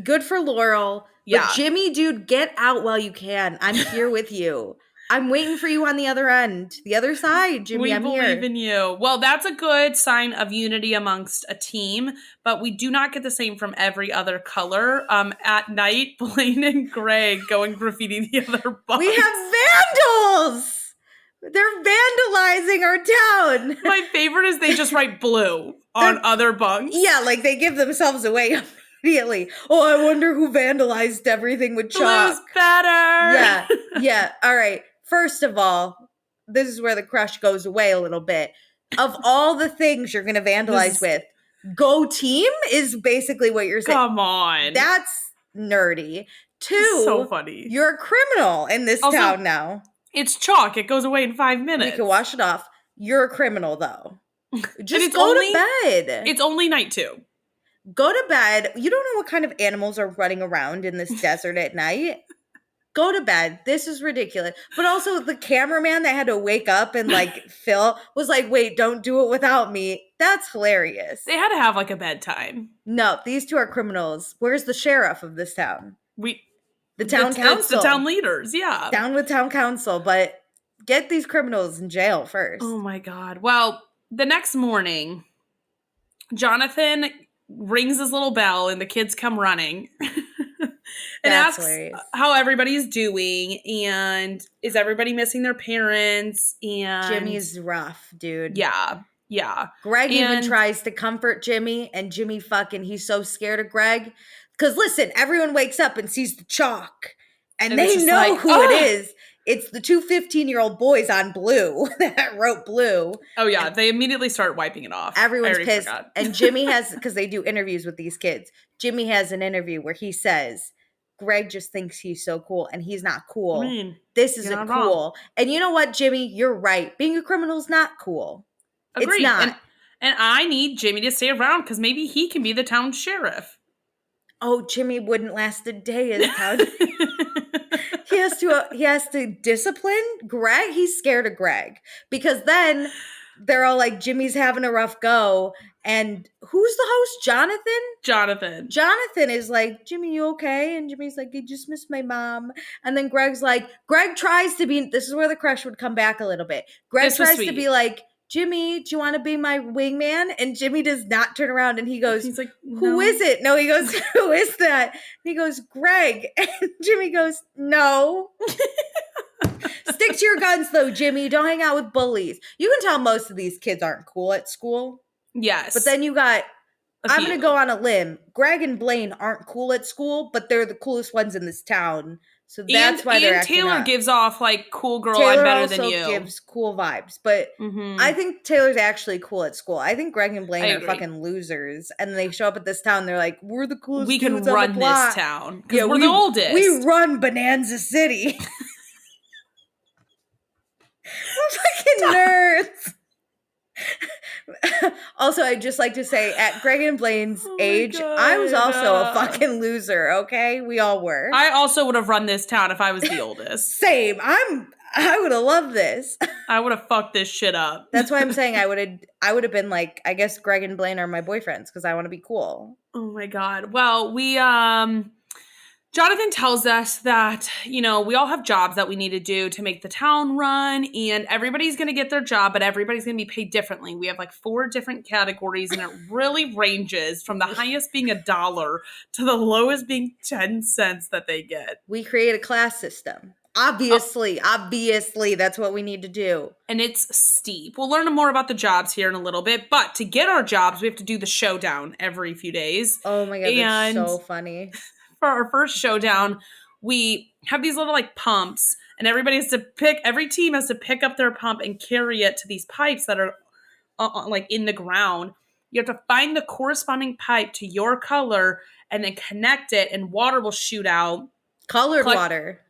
Good for Laurel. Yeah. But Jimmy, dude, get out while you can. I'm here with you. I'm waiting for you on the other end, the other side, Jimmy. I'm here. We believe in you. Well, that's a good sign of unity amongst a team, but we do not get the same from every other color. At night, Blaine and Greg go and graffiti the other bunks. We have vandals. They're vandalizing our town. My favorite is they just write blue on other bunks. Yeah, like they give themselves away immediately. Oh, I wonder who vandalized everything with chalk. Blue's better. Yeah. All right. First of all, this is where the crush goes away a little bit. Of all the things you're going to vandalize with, go team is basically what you're saying. Come on. That's nerdy. 2, so funny. You're a criminal in this town now. It's chalk. It goes away in 5 minutes. We can wash it off. You're a criminal, though. Just go to bed. It's only night 2. Go to bed. You don't know what kind of animals are running around in this desert at night. Go to bed. This is ridiculous. But also the cameraman that had to wake up and like Phil was like, wait, don't do it without me. That's hilarious. They had to have like a bedtime. No, these 2 are criminals. Where's the sheriff of this town? The town council. It's the town leaders, yeah. Down with town council, but get these criminals in jail first. Oh my God. Well, the next morning, Jonathan rings his little bell and the kids come running. And That's asks hilarious. How everybody's doing and is everybody missing their parents? And Jimmy's rough, dude. Yeah. Greg even tries to comfort Jimmy, and Jimmy he's so scared of Greg. Because listen, everyone wakes up and sees the chalk, and they know who it is. It's the 2 15-year-old boys on Blue that wrote Blue. Oh, yeah. They immediately start wiping it off. Everyone's pissed. And Jimmy because they do interviews with these kids. Jimmy has an interview where he says, Greg just thinks he's so cool, and he's not cool. I mean, this isn't cool. Wrong. And you know what, Jimmy? You're right. Being a criminal is not cool. Agreed. It's not. And I need Jimmy to stay around because maybe he can be the town sheriff. Oh, Jimmy wouldn't last a day as town. He has to discipline Greg. He's scared of Greg because then they're all like, Jimmy's having a rough go. And who's the host? Jonathan is like, Jimmy, you okay? And Jimmy's like, I just miss my mom. And then Greg tries to be, this is where the crush would come back a little bit. Greg tries to be like, Jimmy, do you want to be my wingman? And Jimmy does not turn around and he's like, who is it? No, he goes, who is that? And he goes, Greg. And Jimmy goes, no. Stick to your guns though, Jimmy. Don't hang out with bullies. You can tell most of these kids aren't cool at school. Yes. But then you got, I'm going to go on a limb. Greg and Blaine aren't cool at school, but they're the coolest ones in this town. So that's why they're acting Taylor up. gives off like cool girl, I'm better than you. Taylor also gives cool vibes, but I think Taylor's actually cool at school. I think Greg and Blaine are fucking losers, and they show up at this town. They're like, "We're the coolest. We can run this town because we're the oldest. We run Bonanza City. We're fucking nerds." Also, I'd just like to say, at Greg and Blaine's age, I was also a fucking loser, okay? We all were. I also would have run this town if I was the oldest. Same. I would have loved this. I would have fucked this shit up. That's why I'm saying I would have been like, I guess Greg and Blaine are my boyfriends because I want to be cool. Oh my God. Well, Jonathan tells us that, we all have jobs that we need to do to make the town run, and everybody's going to get their job, but everybody's going to be paid differently. We have like 4 different categories, and it really ranges from the highest being $1 to the lowest being 10 cents that they get. We create a class system. Obviously, that's what we need to do. And it's steep. We'll learn more about the jobs here in a little bit, but to get our jobs, we have to do the showdown every few days. Oh my God, that's so funny. For our first showdown, we have these little like pumps, and every team has to pick up their pump and carry it to these pipes that are like in the ground. You have to find the corresponding pipe to your color and then connect it, and water will shoot out. Colored water.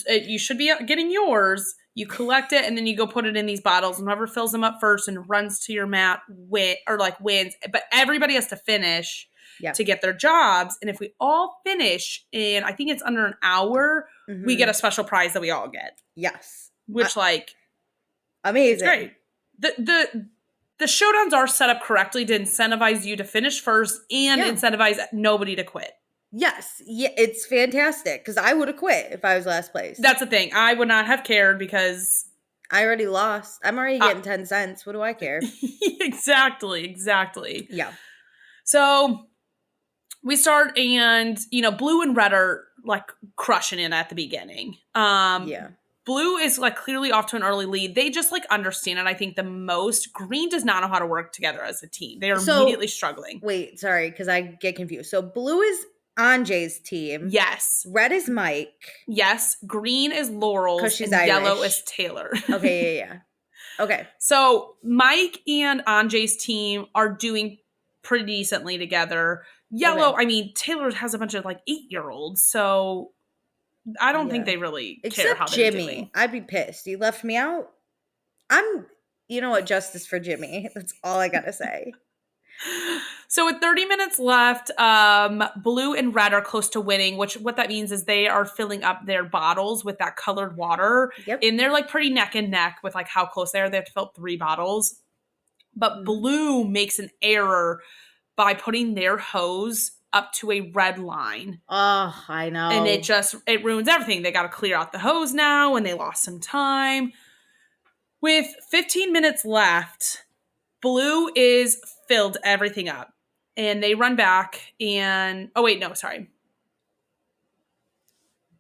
You should be getting yours. You collect it, and then you go put it in these bottles, and whoever fills them up first and runs to your mat wins. But everybody has to finish to get their jobs. And if we all finish in, I think it's under an hour, we get a special prize that we all get. Yes. Which amazing. Great. The showdowns are set up correctly to incentivize you to finish first and incentivize nobody to quit. Yes. Yeah, it's fantastic, because I would have quit if I was last place. That's the thing. I would not have cared because I already lost. I'm already getting 10 cents. What do I care? Exactly. Yeah. So we start, and, blue and red are like crushing it at the beginning. Blue is like clearly off to an early lead. They just like understand it, I think, the most. Green does not know how to work together as a team. They are immediately struggling. Wait, sorry, because I get confused. So blue is Anjay's team. Yes. Red is Mike. Yes. Green is Laurel's. Because she's and Irish. Yellow is Taylor. Okay, yeah. Okay. So Mike and Anjay's team are doing pretty decently together. Yellow, Taylor has a bunch of like 8-year-olds, so I don't think they really care how they're Jimmy. doing. I'd be pissed. He left me out. Justice for Jimmy. That's all I gotta say. So with 30 minutes left, blue and red are close to winning, what that means is they are filling up their bottles with that colored water. Yep. And they're like pretty neck and neck with like how close they are. They have to fill up 3 bottles. But blue makes an error by putting their hose up to a red line. Oh, I know. And it ruins everything. They got to clear out the hose now, and they lost some time. With 15 minutes left, blue is filled everything up. And they run back and... Oh, wait, no, sorry.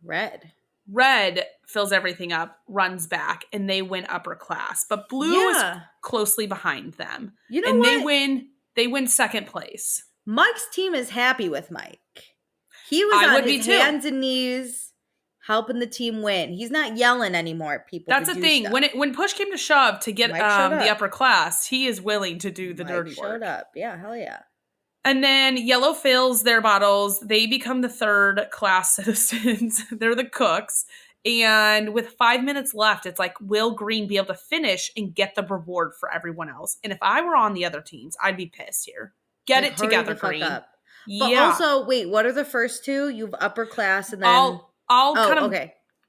Red fills everything up, runs back, and they win upper class. But blue is closely behind them. You know what? And they win second place. Mike's team is happy with Mike. He was on his hands and knees helping the team win. He's not yelling anymore at people. That's the thing. Stuff. When push came to shove to get the upper class, he is willing to do the dirty work. Showed up. Yeah, hell yeah. And then yellow fills their bottles. They become the third class citizens. They're the cooks. And with 5 minutes left, it's like, will green be able to finish and get the reward for everyone else? And if I were on the other teams, I'd be pissed here. Get it together, green. But also, wait, what are the first 2? You have upper class and then... I'll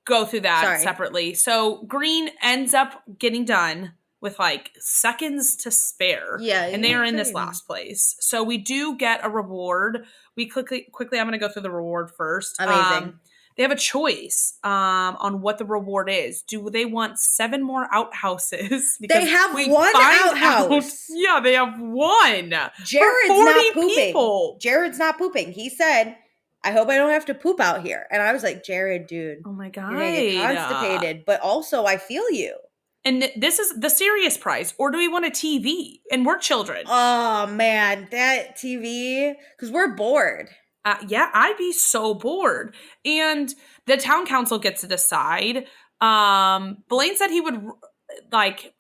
go through that separately. So green ends up getting done with like seconds to spare. Yeah. And they are in this last place. So we do get a reward. We quickly, I'm going to go through the reward first. Amazing. They have a choice on what the reward is. Do they want 7 more outhouses? They have 1 outhouse. Yeah, they have 1. Jared's for 40 not pooping. People. Jared's not pooping. He said, I hope I don't have to poop out here. And I was like, Jared, dude. Oh my God. You're going to get constipated. But also, I feel you. And this is the serious prize. Or do we want a TV? And we're children. Oh, man. That TV. Because we're bored. Yeah, I'd be so bored. And the town council gets to decide. Blaine said he would,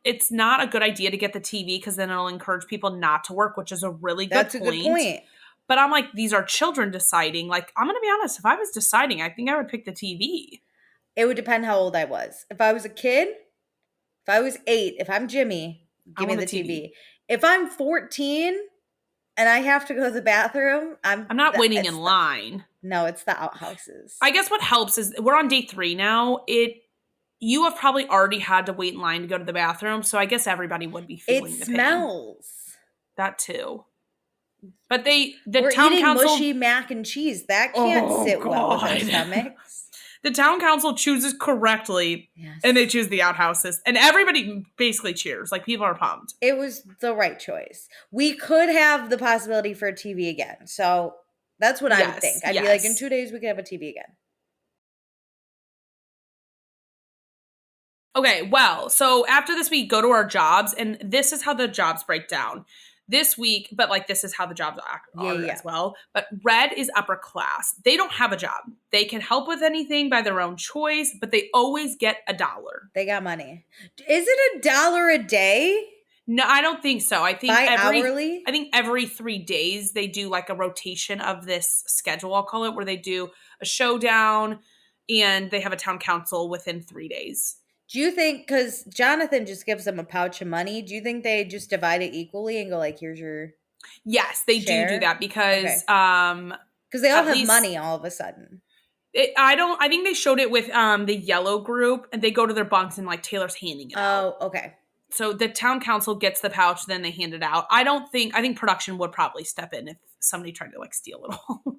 it's not a good idea to get the TV because then it'll encourage people not to work, which is a really good point. That's a good point. But I'm like, these are children deciding. Like, I'm going to be honest. If I was deciding, I think I would pick the TV. It would depend how old I was. If I was a kid, if I was 8, if I'm Jimmy, give me the TV. If I'm 14... and I have to go to the bathroom, I'm not waiting in line. No, it's the outhouses. I guess what helps is we're on day 3 now. You have probably already had to wait in line to go to the bathroom, so I guess everybody would be feeling the pain. It smells. That too. But the We're town eating council mushy mac and cheese. That can't sit well with our God. stomachs. The town council chooses correctly, Yes. and they choose the outhouses, and everybody basically cheers. Like, people are pumped. It was the right choice. We could have the possibility for a TV again. So that's what I would think. I'd be like, in 2 days, we could have a TV again. Okay, well, so after this, we go to our jobs, and this is how the jobs break down. This week, but like this is how the jobs are as well. But Red is upper class. They don't have a job. They can help with anything by their own choice, but they always get $1. They got money. Is it $1 a day? No, I don't think so. I think hourly? I think every 3 days they do like a rotation of this schedule, I'll call it, where they do a showdown and they have a town council within 3 days. Do you think, because Jonathan just gives them a pouch of money, do you think they just divide it equally and go like, here's your Yes, they share? do that because because they all have money all of a sudden. I think they showed it with the yellow group, and they go to their bunks and like Taylor's handing it out. Oh, okay. So the town council gets the pouch, then they hand it out. I think production would probably step in if somebody tried to like steal it all.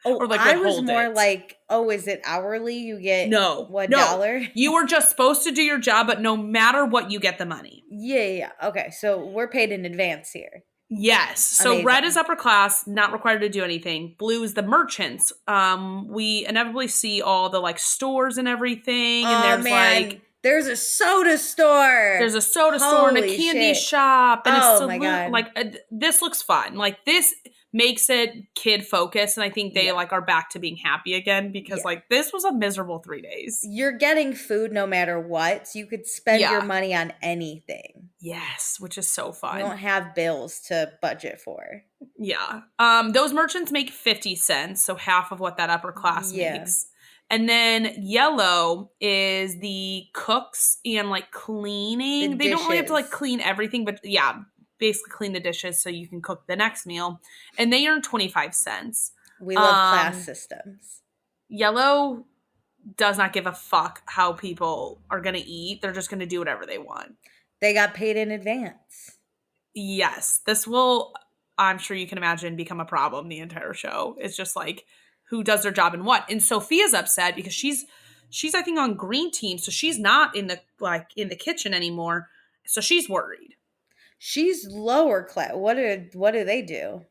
Oh, or like I was more like, oh, is it hourly? You get $1? You were just supposed to do your job, but no matter what, you get the money. Yeah. Okay, so we're paid in advance here. Yes. So amazing. Red is upper class, not required to do anything. Blue is the merchants. We inevitably see all the like stores and everything, and there's a soda store. There's a soda store and a candy shop and a saloon. My God. Like this looks fun. Like this makes it kid focused, and I think they like are back to being happy again because like this was a miserable 3 days. You're getting food no matter what, so you could spend your money on anything. Yes, which is so fun. You don't have bills to budget for. Yeah. Those merchants make 50 cents, so half of what that upper class makes. And then yellow is the cooks and like cleaning. They don't really have to like clean everything, but basically clean the dishes so you can cook the next meal. And they earn 25 cents. We love class systems. Yellow does not give a fuck how people are going to eat. They're just going to do whatever they want. They got paid in advance. Yes. This will, I'm sure you can imagine, become a problem the entire show. It's just like, who does their job and what. And Sophia's upset because she's I think on green team, so she's not in the kitchen anymore. So she's worried. She's lower class. What do they do?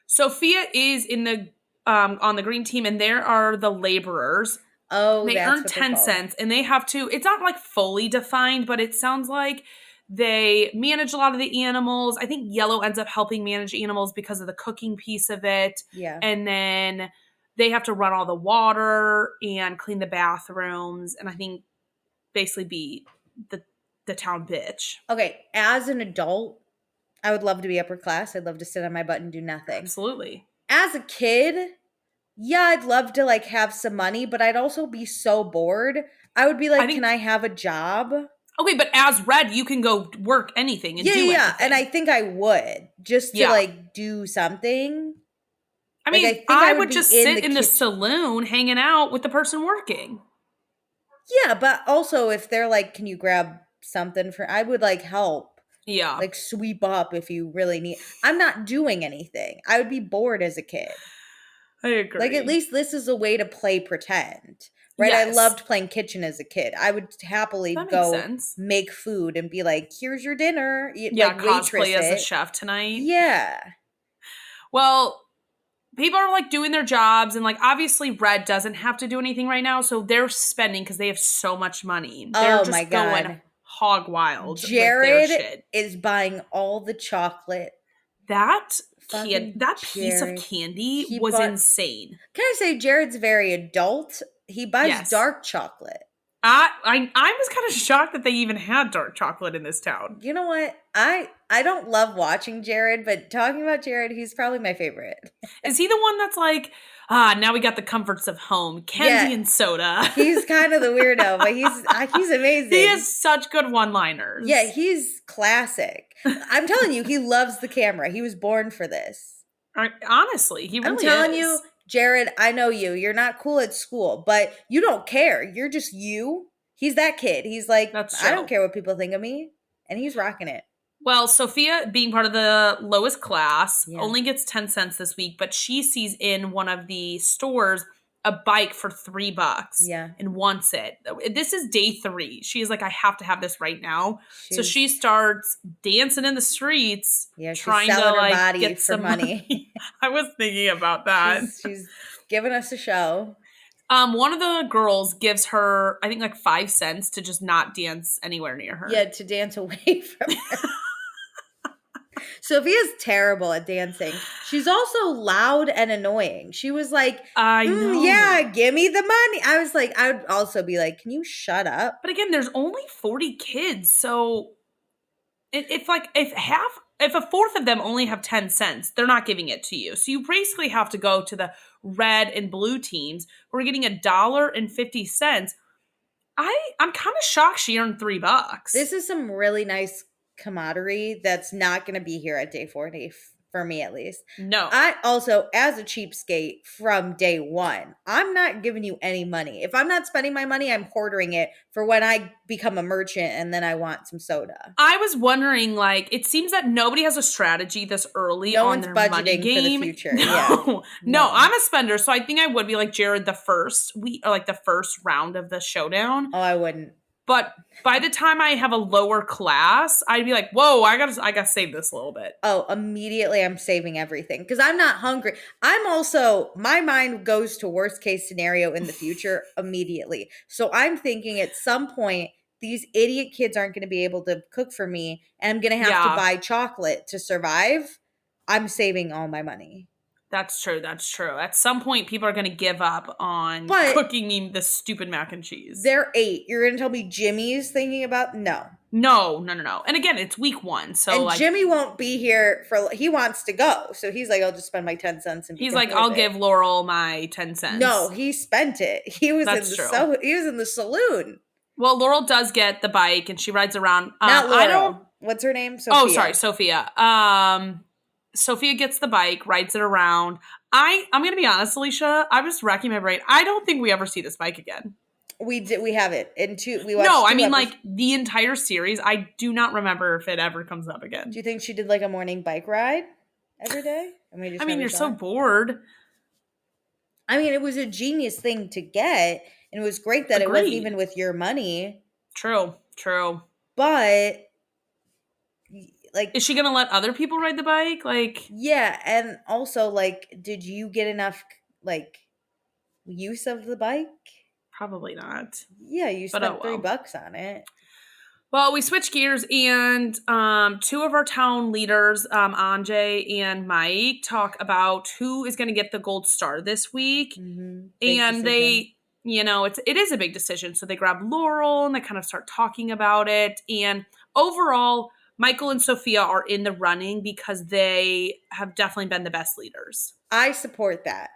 Sophia is in the on the green team, and there are the laborers. Oh, they earn 10 cents, and they have to. It's not like fully defined, but it sounds like they manage a lot of the animals. I think yellow ends up helping manage animals because of the cooking piece of it. Yeah, and then they have to run all the water and clean the bathrooms, and I think basically be the town bitch. Okay, as an adult, I would love to be upper class. I'd love to sit on my butt and do nothing. Absolutely. As a kid, yeah, I'd love to like have some money, but I'd also be so bored. I would be like, can I have a job? Okay, but as Red, you can go work anything and do anything. Yeah, and I think I would just to like do something. I mean, like, I would just sit in the saloon hanging out with the person working. Yeah, but also if they're like, can you grab something I would like help. Yeah. Like sweep up if you really need. I'm not doing anything. I would be bored as a kid. I agree. Like at least this is a way to play pretend. Right? Yes. I loved playing kitchen as a kid. I would happily go make food and be like, here's your dinner. Yeah, like cosplay as a chef tonight. Yeah. Well, people are like doing their jobs, and like obviously Red doesn't have to do anything right now, so they're spending because they have so much money. They're just going hog wild. Jared is buying all the chocolate. That piece of candy was insane. Can I say Jared's very adult? He buys dark chocolate. I was kind of shocked that they even had dark chocolate in this town. You know what? I don't love watching Jared, but talking about Jared, he's probably my favorite. Is he the one that's like, now we got the comforts of home, candy and soda? He's kind of the weirdo, but he's amazing. He has such good one-liners. Yeah, he's classic. I'm telling you, he loves the camera. He was born for this. Honestly, he really is. I'm telling you, Jared, I know you. You're not cool at school, but you don't care. You're just you. He's that kid. He's like, I don't care what people think of me. And he's rocking it. Well, Sophia, being part of the lowest class, Yeah. only gets 10 cents this week, but she sees in one of the stores a bike for $3 Yeah. and wants it. This is day 3. She is like, I have to have this right now. So she She's starts dancing in the streets, she's trying to selling her like body get for some money. I was thinking about that. She's giving us a show. One of the girls gives her, I think, like 5 cents to just not dance anywhere near her. Yeah, to dance away from her. Sophia's terrible at dancing. She's also loud and annoying. She was like, I know. yeah, give me the money. I was like, I would also be like, can you shut up? But again, there's only 40 kids, so if a fourth of them only have 10 cents, they're not giving it to you. So you basically have to go to the red and blue teams who are getting $1.50. I'm kind of shocked she earned $3. This is some really nice camaraderie that's not going to be here at day 40 for me, at least. No. I also, as a cheapskate from day one, I'm not giving you any money. If I'm not spending my money, I'm hoarding it for when I become a merchant and then I want some soda. I was wondering, like, it seems that nobody has a strategy this early No on one's their money budgeting game. for the future. No, No. I'm a spender, so I think I would be like Jared the first week, or like the first round of the showdown. Oh, I wouldn't. But by the time I have a lower class, I'd be like, whoa, I gotta save this a little bit. Oh, immediately I'm saving everything because I'm not hungry. I'm also, my mind goes to worst case scenario in the future immediately. So I'm thinking at some point, these idiot kids aren't going to be able to cook for me and I'm going to have to buy chocolate to survive. I'm saving all my money. That's true. At some point, people are going to give up on cooking me this stupid mac and cheese. They're 8. You're going to tell me Jimmy's thinking about? No. No. And again, it's week 1. So and Jimmy won't be here he wants to go. So he's like, I'll just spend my 10 cents. And he's like, I'll give Laurel my 10 cents. No, he spent it. He was he was in the saloon. Well, Laurel does get the bike and she rides around. Not Laurel. What's her name? Sophia. Oh, sorry, Sophia. Sophia gets the bike, rides it around. I'm going to be honest, Alicia. I was racking my brain. I don't think we ever see this bike again. We have it in 2. We watched no, I mean like the entire series. I do not remember if it ever comes up again. Do you think she did like a morning bike ride every day? I mean, you're so bored. I mean, it was a genius thing to get, and it was great that it wasn't even with your money. True. But like, is she gonna let other people ride the bike? Like, yeah, and also, like, did you get enough like use of the bike? Probably not. Yeah, you spent $3 on it. Well, we switch gears, and 2 of our town leaders, Anjay and Mike, talk about who is going to get the gold star this week. Mm-hmm. And they, it is a big decision. So they grab Laurel and they kind of start talking about it. And overall, Michael and Sophia are in the running because they have definitely been the best leaders. I support that.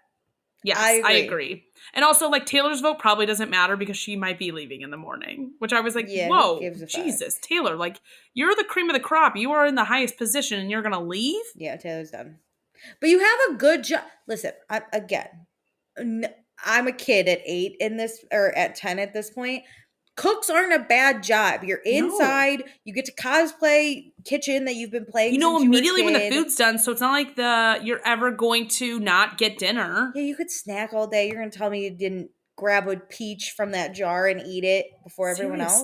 Yes, I agree. And also, like, Taylor's vote probably doesn't matter because she might be leaving in the morning, which I was like, whoa, Jesus, Taylor, like, you're the cream of the crop. You are in the highest position and you're going to leave? Yeah, Taylor's done. But you have a good job. Listen, I'm a kid at 8 in this, or at 10 at this point. Cooks aren't a bad job. You're inside. No. You get to cosplay kitchen that you've been playing. Immediately when the food's done. So it's not like you're ever going to not get dinner. Yeah, you could snack all day. You're going to tell me you didn't grab a peach from that jar and eat it before everyone else?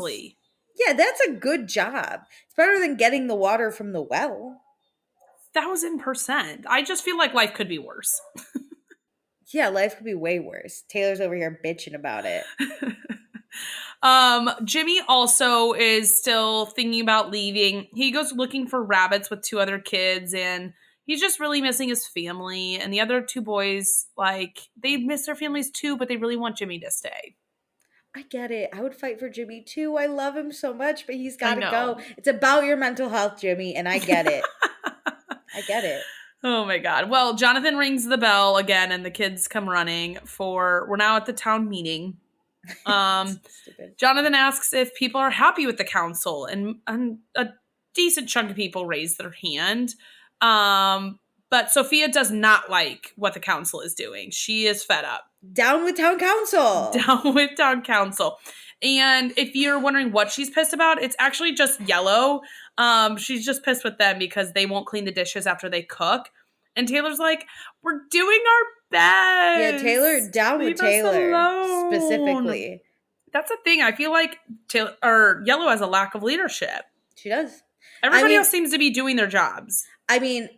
Yeah, that's a good job. It's better than getting the water from the well. 1000%. I just feel like life could be worse. Yeah, life could be way worse. Taylor's over here bitching about it. Jimmy also is still thinking about leaving. He goes looking for rabbits with 2 other kids, and he's just really missing his family. And the other 2 boys, like, they miss their families too, but they really want Jimmy to stay. I get it. I would fight for Jimmy too. I love him so much, but he's got to go. It's about your mental health, Jimmy, and I get it. I get it. Oh my God. Well, Jonathan rings the bell again, and the kids come running we're now at the town meeting. Jonathan asks if people are happy with the council, and a decent chunk of people raise their hand. But Sophia does not like what the council is doing. She is fed up. Down with town council. And if you're wondering what she's pissed about, it's actually just yellow. She's just pissed with them because they won't clean the dishes after they cook. And Taylor's like, we're doing our best. Yeah, Taylor, down with Taylor specifically. That's the thing. I feel like Yellow has a lack of leadership. She does. Everybody else seems to be doing their jobs. I mean,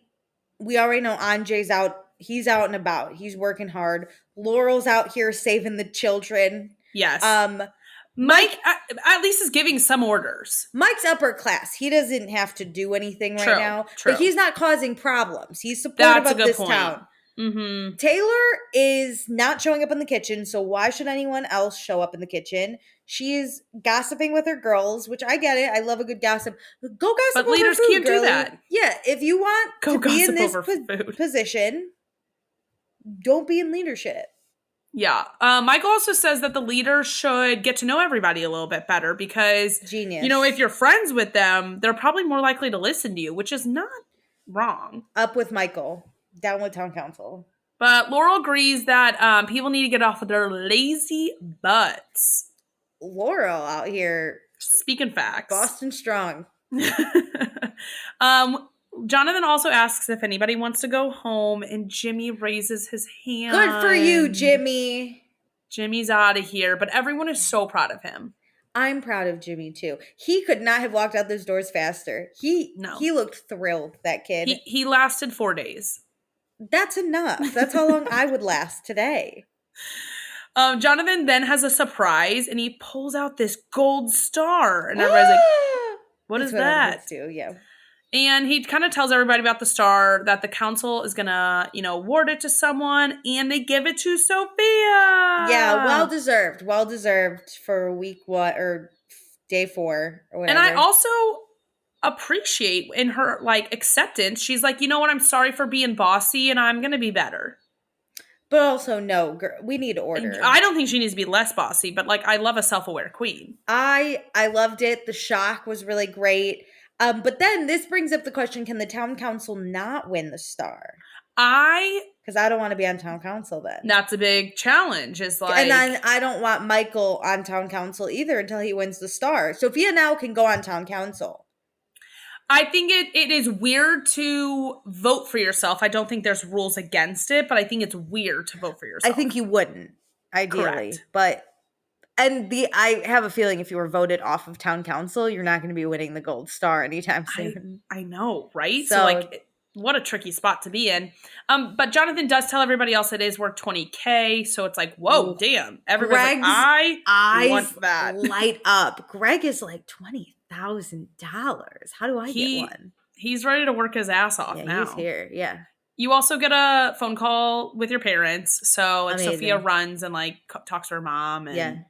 we already know Anjay's out. He's out and about. He's working hard. Laurel's out here saving the children. Yes. Mike at least is giving some orders. Mike's upper class. He doesn't have to do anything right now. True. But he's not causing problems. He's supportive of this town. Mm-hmm. Taylor is not showing up in the kitchen, so why should anyone else show up in the kitchen? She's gossiping with her girls, which I get it. I love a good gossip. Go gossip but over leaders food, can't girlie. do that. Yeah, if you want Go to be in this food. position, don't be in leadership. Yeah. Michael also says that the leaders should get to know everybody a little bit better because, Genius. if you're friends with them, they're probably more likely to listen to you, which is not wrong. Up with Michael. Down with town council. But Laurel agrees that people need to get off of their lazy butts. Laurel out here. Speaking facts. Boston strong. Jonathan also asks if anybody wants to go home, and Jimmy raises his hand. Good for you, Jimmy. Jimmy's out of here, but everyone is so proud of him. I'm proud of Jimmy, too. He could not have walked out those doors faster. He looked thrilled, that kid. He lasted 4 days. That's enough. That's how long I would last today. Jonathan then has a surprise, and he pulls out this gold star. And everybody's like, what is that? Yeah. And he kind of tells everybody about the star, that the council is going to, award it to someone, and they give it to Sophia. Yeah, well-deserved. Well-deserved for day 4 or whatever. And I also appreciate in her, acceptance. She's like, you know what? I'm sorry for being bossy, and I'm going to be better. But also, no, girl, we need order. I don't think she needs to be less bossy, but, I love a self-aware queen. I loved it. The shock was really great. But then this brings up the question, can the town council not win the star? Because I don't want to be on town council then. That's a big challenge. And then I don't want Michael on town council either until he wins the star. Sophia now can go on town council. I think it is weird to vote for yourself. I don't think there's rules against it, but I think it's weird to vote for yourself. I think you wouldn't, ideally. Correct. But I have a feeling if you were voted off of town council, you're not going to be winning the gold star anytime soon. I know, right? So what a tricky spot to be in. But Jonathan does tell everybody else it is worth $20,000. So it's like, whoa, damn. Everybody's like, I want that. Light up. Greg is like $20,000. How do I get one? He's ready to work his ass off now. He's here. Yeah. You also get a phone call with your parents. So Sophia runs and talks to her mom. And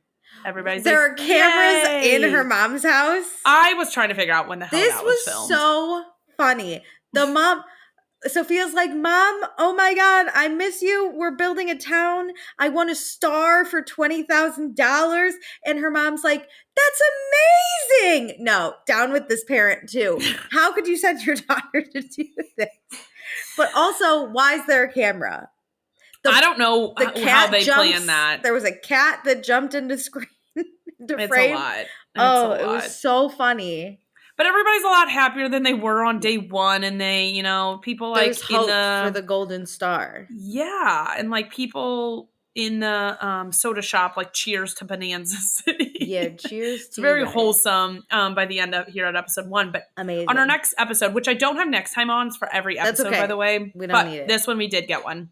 everybody's there are cameras in her mom's house. I was trying to figure out when the hell that was filmed. This was so funny. The mom, Sophia's like, Mom, oh my God, I miss you. We're building a town. I want a star for $20,000. And her mom's like, that's amazing. No, down with this parent too. How could you send your daughter to do this? But also, why is there a camera? I don't know how they plan that. There was a cat that jumped into screen. It's frame. A lot. It was so funny. But everybody's a lot happier than they were on day 1, and they, people There's hope for the golden star. Yeah, and people in the soda shop cheers to Bonanza City. Yeah, cheers. It's very wholesome by the end of here at episode 1. But amazing. On our next episode, which I don't have next time on for every episode, by the way. We don't need it. This one we did get one.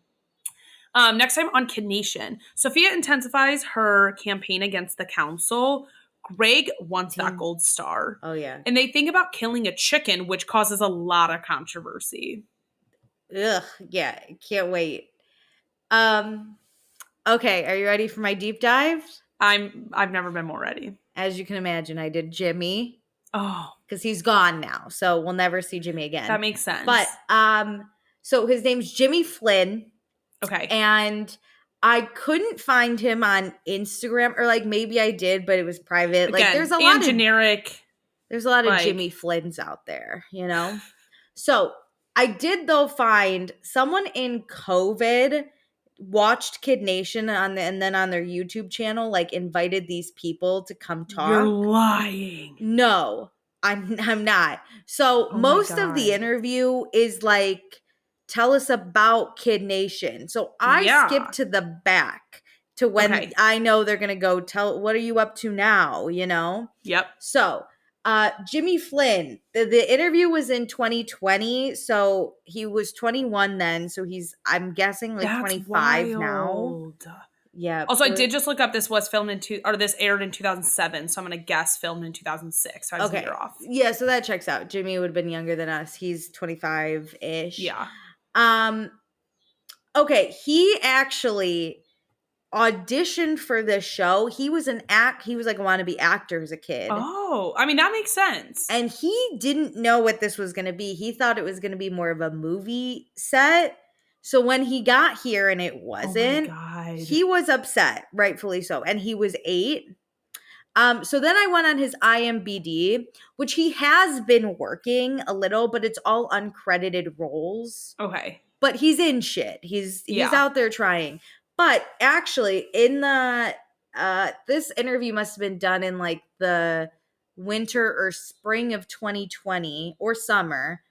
Next time on Kid Nation, Sophia intensifies her campaign against the council. Greg wants that gold star. Oh, yeah. And they think about killing a chicken, which causes a lot of controversy. Ugh, yeah. Can't wait. Okay, are you ready for my deep dive? I've never been more ready. As you can imagine, I did Jimmy. Oh. Because he's gone now, so we'll never see Jimmy again. That makes sense. But, so his name's Jimmy Flynn. Okay. And I couldn't find him on Instagram, or maybe I did, but it was private. Again, there's a lot of generic. There's a lot of Jimmy Flynns out there, So I did though find someone in COVID watched Kid Nation and then on their YouTube channel invited these people to come talk. You're lying. No. I'm not. So Oh my most of the God. interview is like, tell us about Kid Nation. So I Yeah. skipped to the back to when Okay. I know they're gonna go tell what are you up to now, you know? Yep. So Jimmy Flynn, the interview was in 2020, so he was 21 then, so I'm guessing like That's 25 now. wild. Yeah. Also, I did just look up. This was filmed this aired in 2007, so I'm gonna guess filmed in 2006. So I was a year Okay. off. Yeah, so that checks out. Jimmy would have been younger than us. He's 25-ish. Yeah. Okay, he actually auditioned for this show. He was he was like a wannabe actor as a kid. Oh, I mean that makes sense. And he didn't know what this was going to be. He thought it was going to be more of a movie set. So when he got here and it wasn't, oh my God. he was upset, rightfully so. And he was 8. So then I went on his IMBD, which he has been working a little, but it's all uncredited roles. Okay. But he's in shit. He's Yeah. out there trying. But actually, in the this interview must have been done in like the winter or spring of 2020 or summer,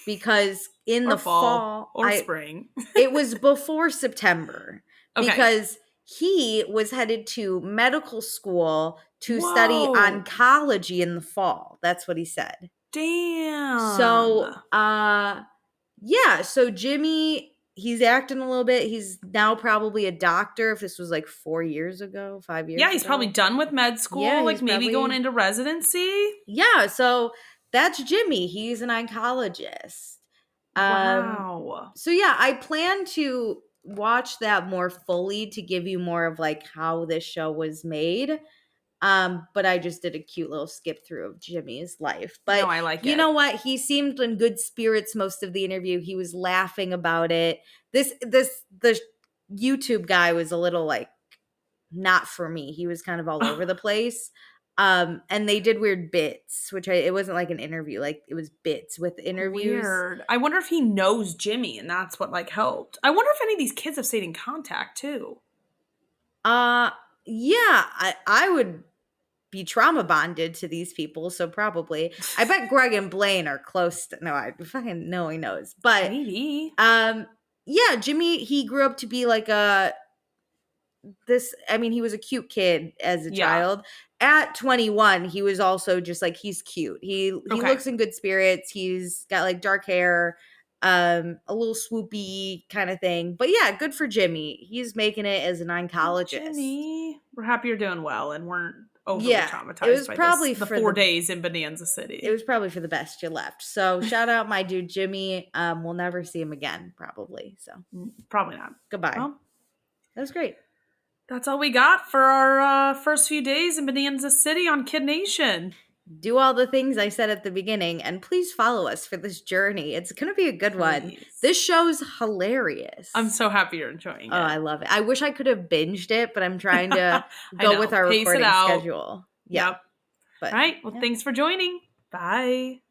because in Or the fall or I spring. it was before September, Okay. because he was headed to medical school to study Whoa. oncology in the fall. That's what he said. Damn. So, yeah, so Jimmy, he's acting a little bit. He's now probably a doctor. If this was like 4 years ago, 5 years Yeah, he's ago. probably done with med school, Yeah, like he's maybe probably- going into residency. Yeah, so that's Jimmy. He's an oncologist. Wow. So yeah, I plan to watch that more fully to give you more of like how this show was made. But I just did a cute little skip through of Jimmy's life. But No, I like you it. know what? He seemed in good spirits most of the interview. He was laughing about it. The YouTube guy was a little like not for me. He was kind of all over the place. And they did weird bits, which it wasn't like an interview, like it was bits with interviews. Weird. I wonder if he knows Jimmy and that's what like helped. I wonder if any of these kids have stayed in contact too. Yeah, I would be trauma bonded to these people, so probably. I bet Greg and Blaine are close to, no, I fucking know he knows. But Maybe. yeah, Jimmy, he grew up to be like he was a cute kid as a child. At 21, he was also just like, he's cute. He looks in good spirits. He's got like dark hair, a little swoopy kind of thing. But yeah, good for Jimmy. He's making it as an oncologist. Jimmy, we're happy you're doing well and weren't overly traumatized. It was by probably the for 4 days in Bonanza City. It was probably for the best you left. So shout out my dude Jimmy. We'll never see him again, probably. So probably not. Goodbye. Well, that was great. That's all we got for our first few days in Bonanza City on Kid Nation. Do all the things I said at the beginning, and please follow us for this journey. It's going to be a good one. This show's hilarious. I'm so happy you're enjoying it. Oh, I love it. I wish I could have binged it, but I'm trying to go with our recording schedule. Yeah. Yep. But, all right. Well, thanks for joining. Bye.